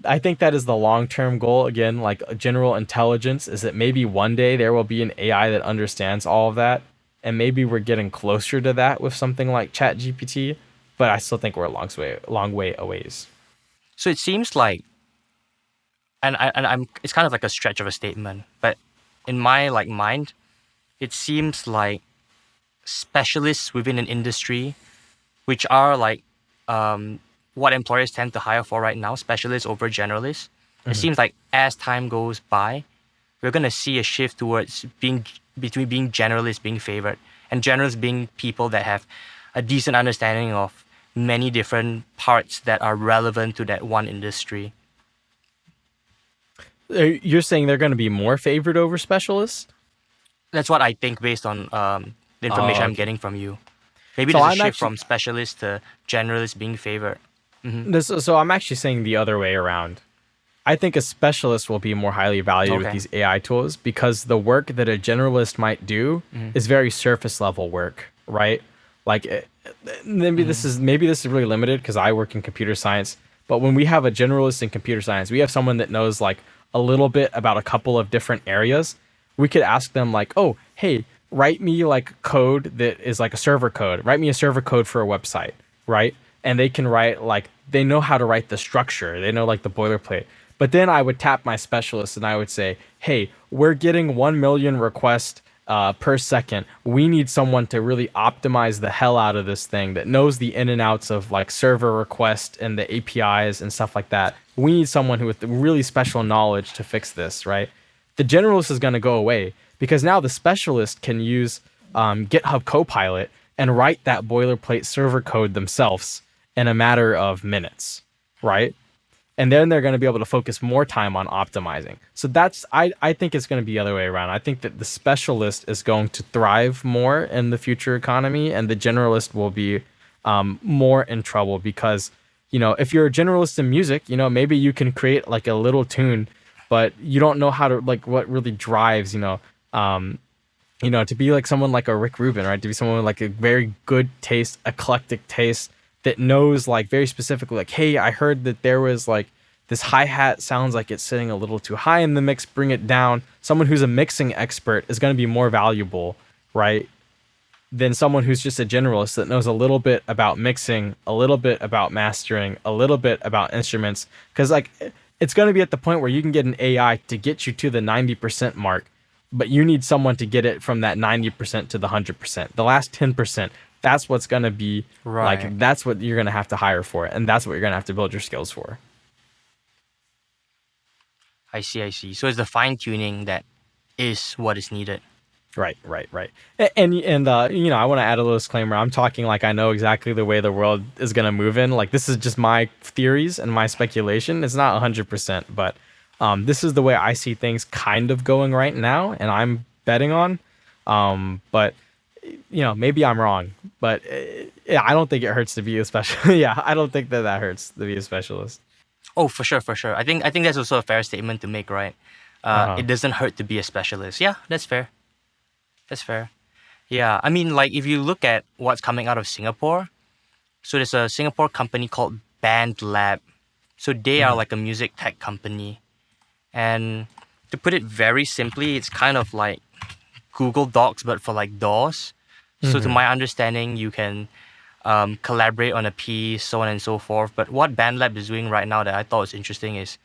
I think that is the long-term goal. Again, like general intelligence, is that maybe one day there will be an AI that understands all of that. And maybe we're getting closer to that with something like ChatGPT, but I still think we're a long way away. So it seems like, it's kind of like a stretch of a statement, but in my like mind, it seems like specialists within an industry, which are like what employers tend to hire for right now, specialists over generalists. It seems like as time goes by, we're gonna see a shift towards being generalists being favored, and generalists being people that have a decent understanding of many different parts that are relevant to that one industry. You're saying they're going to be more favored over specialists? That's what I think based on the information I'm Okay. getting from you. Maybe So there's a I'm shift actually from specialists to generalists being favored. so I'm actually saying the other way around. I think a specialist will be more highly valued with Okay. these AI tools because the work that a generalist might do is very surface level work, right? Like maybe this is really limited because I work in computer science, but when we have a generalist in computer science, we have someone that knows like a little bit about a couple of different areas. We could ask them like, "Oh, hey, write me like code that is like a server code. Write me a server code for a website," right? And they can write like they know how to write the structure. They know like the boilerplate. But then I would tap my specialist and I would say, "Hey, we're getting 1 million requests per second. We need someone to really optimize the hell out of this thing that knows the in and outs of like server requests and the APIs and stuff like that. We need someone who with really special knowledge to fix this, right?" The generalist is going to go away because now the specialist can use GitHub Copilot and write that boilerplate server code themselves in a matter of minutes, right? And then they're going to be able to focus more time on optimizing. So I think it's going to be the other way around. I think that the specialist is going to thrive more in the future economy, and the generalist will be more in trouble because, if you're a generalist in music, maybe you can create like a little tune, but you don't know how to like what really drives, to be like someone like a Rick Rubin, right? To be someone with like a very good taste, eclectic taste that knows like very specifically, like, hey, I heard that there was like this hi-hat sounds like it's sitting a little too high in the mix, bring it down. Someone who's a mixing expert is going to be more valuable, right? Than someone who's just a generalist that knows a little bit about mixing, a little bit about mastering, a little bit about instruments. Because like it's going to be at the point where you can get an AI to get you to the 90% mark, but you need someone to get it from that 90% to the 100%. The last 10%, that's what's going to be Right. like, that's what you're going to have to hire for. And that's what you're going to have to build your skills for. I see. So it's the fine tuning that is what is needed. Right. And I want to add a little disclaimer. I'm talking like I know exactly the way the world is going to move in. Like this is just my theories and my speculation. It's not 100%, but this is the way I see things kind of going right now, and I'm betting on. But maybe I'm wrong. But yeah, I don't think it hurts to be a specialist. Yeah, I don't think that hurts to be a specialist. Oh, for sure. I think that's also a fair statement to make, right? It doesn't hurt to be a specialist. Yeah, that's fair. Yeah, I mean, like if you look at what's coming out of Singapore, so there's a Singapore company called BandLab. So they are like a music tech company, and to put it very simply, it's kind of like Google Docs but for like DAWs. So to my understanding, you can collaborate on a piece, so on and so forth. But what BandLab is doing right now that I thought was interesting is,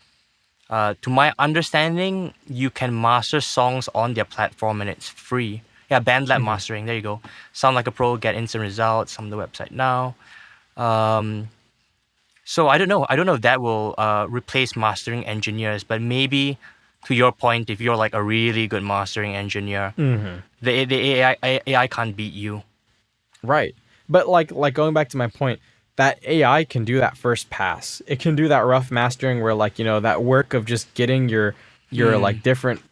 to my understanding, you can master songs on their platform and it's free. Yeah, BandLab mastering. There you go. Sound like a pro, get instant results on the website now. So I don't know. I don't know if that will replace mastering engineers, but maybe to your point, if you're like a really good mastering engineer, the AI can't beat you. Right. But like going back to my point, that AI can do that first pass. It can do that rough mastering where like, that work of just getting your Mm, like different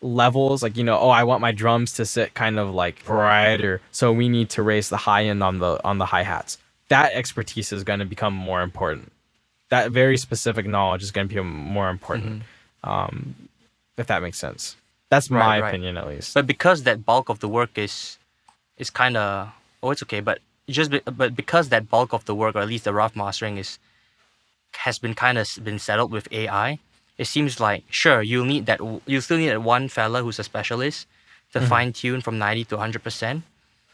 levels, like, oh, I want my drums to sit kind of like brighter, so we need to raise the high end on the hi-hats. That expertise is going to become more important. That very specific knowledge is going to become more important. mhm. If that makes sense. That's Right, my right. opinion at least. But because that bulk of the work is kind of, oh, it's okay, but but because that bulk of the work, or at least the rough mastering, is has been kind of been settled with AI, it seems like sure you still need that one fella who's a specialist to Mhm. fine tune from 90 to 100%.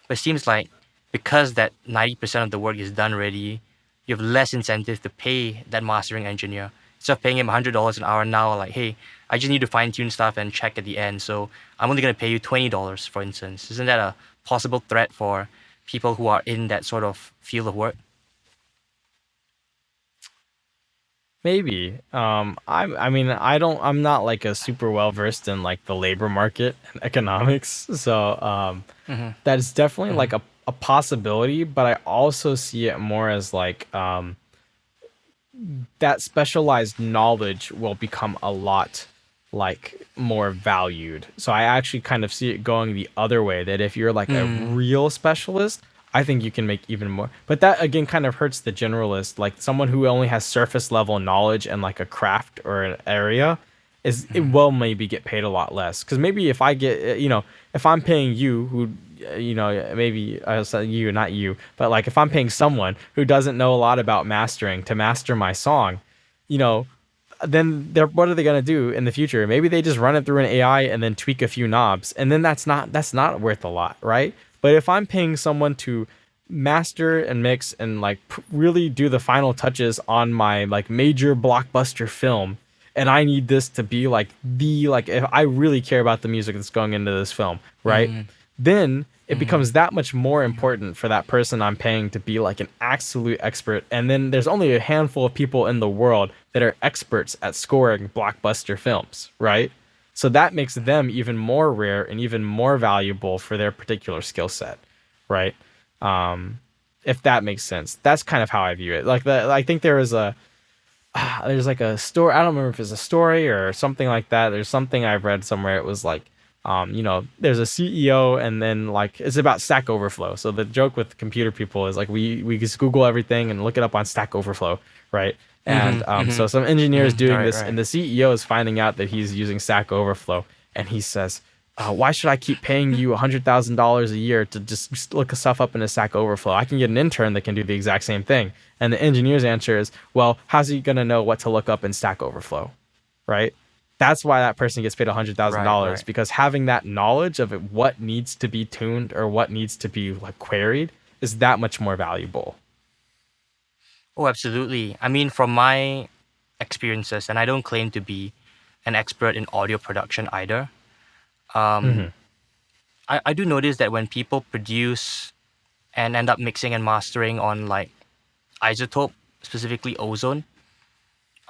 But it seems like because that 90% of the work is done already, you have less incentive to pay that mastering engineer. Instead of paying him $100 an hour now, like, hey, I just need to fine tune stuff and check at the end. So I'm only going to pay you $20, for instance. Isn't that a possible threat for people who are in that sort of field of work? Maybe. I'm not like a super well versed in like the labor market and economics. So Mm-hmm. that is definitely Mm-hmm. like a possibility, but I also see it more as like that specialized knowledge will become a lot like more valued. So I actually kind of see it going the other way, that if you're like a Mm, real specialist, I think you can make even more. But that again kind of hurts the generalist, like someone who only has surface level knowledge and like a craft or an area is it mm-hmm. will maybe get paid a lot less. Cuz maybe if I get if I'm paying you who maybe I say you, not you, but like if I'm paying someone who doesn't know a lot about mastering to master my song, you know, then they're what are they gonna do in the future? Maybe they just run it through an AI and then tweak a few knobs, and then that's not worth a lot, right? But if I'm paying someone to master and mix and like really do the final touches on my like major blockbuster film, and I need this to be like the like if I really care about the music that's going into this film, right? Mm-hmm. Then it Mm-hmm. becomes that much more important for that person I'm paying to be like an absolute expert. And then there's only a handful of people in the world that are experts at scoring blockbuster films, right? So that makes them even more rare and even more valuable for their particular skill set, right? If that makes sense. That's kind of how I view it. I think there's like a story. I don't remember if it's a story or something like that. There's something I've read somewhere. It was like, there's a CEO, and then like it's about Stack Overflow. So the joke with computer people is like we just Google everything and look it up on Stack Overflow, right? And Mm-hmm. so some engineers Mm-hmm. doing Right, this, and right. the CEO is finding out that he's using Stack Overflow, and he says, why should I keep paying you $100,000 a year to just look stuff up in a Stack Overflow? I can get an intern that can do the exact same thing. And the engineer's answer is, well, how's he gonna know what to look up in Stack Overflow, right? That's why that person gets paid Right, $100,000, right. because having that knowledge of it, what needs to be tuned or what needs to be like queried, is that much more valuable. Oh, absolutely. I mean, from my experiences, and I don't claim to be an expert in audio production either. Hmm. I do notice that when people produce and end up mixing and mastering on like isotope, specifically ozone,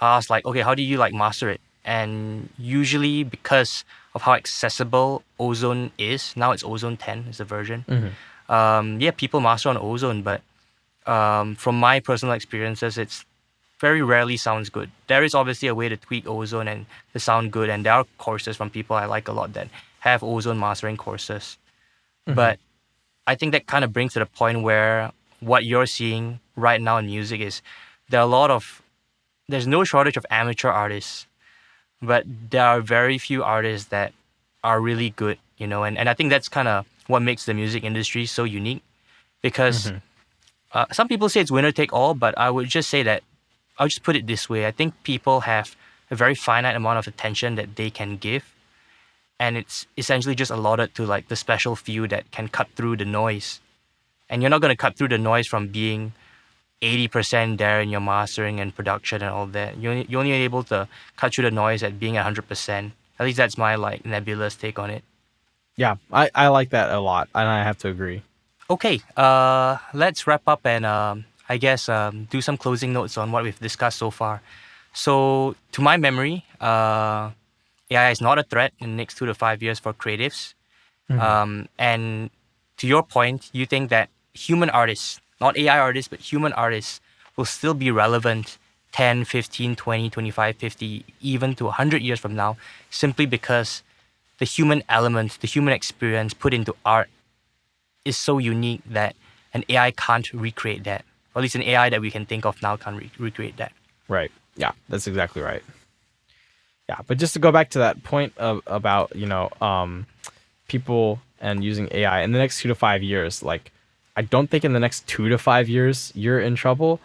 I was like, okay, how do you like master it? And usually because of how accessible ozone is, now it's ozone 10 is the version. Hmm. Yeah, people master on ozone, but from my personal experiences, it's very rarely sounds good. There is obviously a way to tweak ozone and to sound good, and there are courses from people I like a lot that have ozone mastering courses. Hmm. But I think that kind of brings to the point where what you're seeing right now in music is there are a lot of there's no shortage of amateur artists, but there are very few artists that are really good, and I think that's kind of what makes the music industry so unique because Hmm. some people say it's winner take all, but I would just say that I'll just put it this way. I think people have a very finite amount of attention that they can give, and it's essentially just allotted to like the special few that can cut through the noise. And you're not going to cut through the noise from being 80% there in your mastering and production and all that. You're only able to cut through the noise at being 100%. At least that's my like nebulous take on it. Yeah, I like that a lot, and I have to agree. Okay, let's wrap up and I guess do some closing notes on what we've discussed so far. So, to my memory, AI is not a threat in the next 2 to 5 years for creatives. Hmm. And to your point, you think that human artists, not AI artists, but human artists will still be relevant 10, 15, 20, 25, 50, even to 100 years from now, simply because the human element, the human experience put into art is so unique that an AI can't recreate that. Or at least an AI that we can think of now can't recreate that. Right. Yeah, that's exactly right. Yeah, but just to go back to that point about people and using AI in the next 2 to 5 years, like I don't think in the next 2 to 5 years you're in trouble,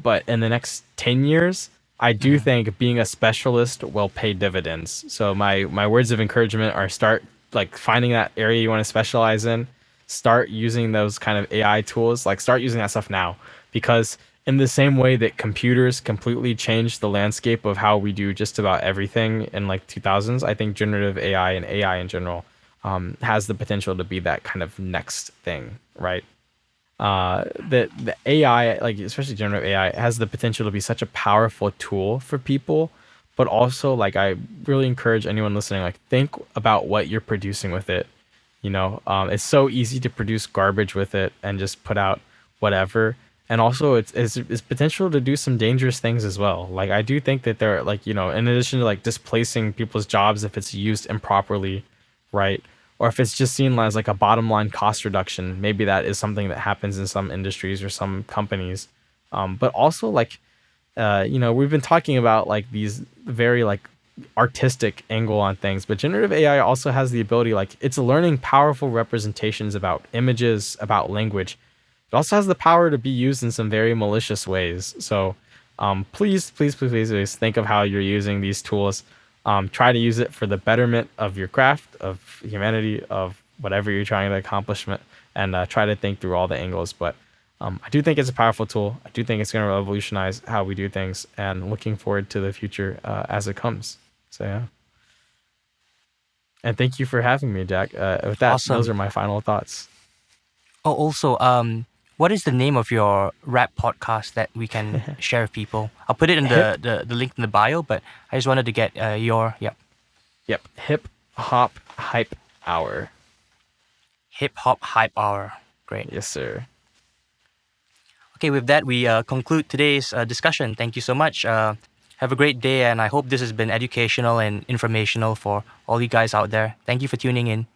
but in the next 10 years, I do think being a specialist will pay dividends. So my words of encouragement are start like finding that area you want to specialize in, start using those kind of AI tools, like start using that stuff now, because in the same way that computers completely changed the landscape of how we do just about everything in like 2000s, I think generative AI and AI in general has the potential to be that kind of next thing, right? The AI, like especially generative AI, has the potential to be such a powerful tool for people, but also like I really encourage anyone listening, like think about what you're producing with it. It's so easy to produce garbage with it and just put out whatever. And also it's potential to do some dangerous things as well. Like I do think that there are like, in addition to like displacing people's jobs if it's used improperly, right? Or if it's just seen as like a bottom line cost reduction, maybe that is something that happens in some industries or some companies. But also like, we've been talking about like these very like artistic angle on things, but generative AI also has the ability, like it's learning powerful representations about images, about language. It also has the power to be used in some very malicious ways. So please, please, please, please, please think of how you're using these tools. Try to use it for the betterment of your craft, of humanity, of whatever you're trying to accomplish, and try to think through all the angles. But I do think it's a powerful tool. I do think it's going to revolutionize how we do things, and looking forward to the future as it comes. So yeah. And thank you for having me, Jack. With that, those Awesome. are my final thoughts. Oh, also, what is the name of your rap podcast that we can share with people? I'll put it in Hip, the link in the bio, but I just wanted to get yep. Hip Hop Hype Hour. Hip Hop Hype Hour. Great. Yes, sir. Okay, with that, we conclude today's discussion. Thank you so much. Have a great day, and I hope this has been educational and informational for all you guys out there. Thank you for tuning in.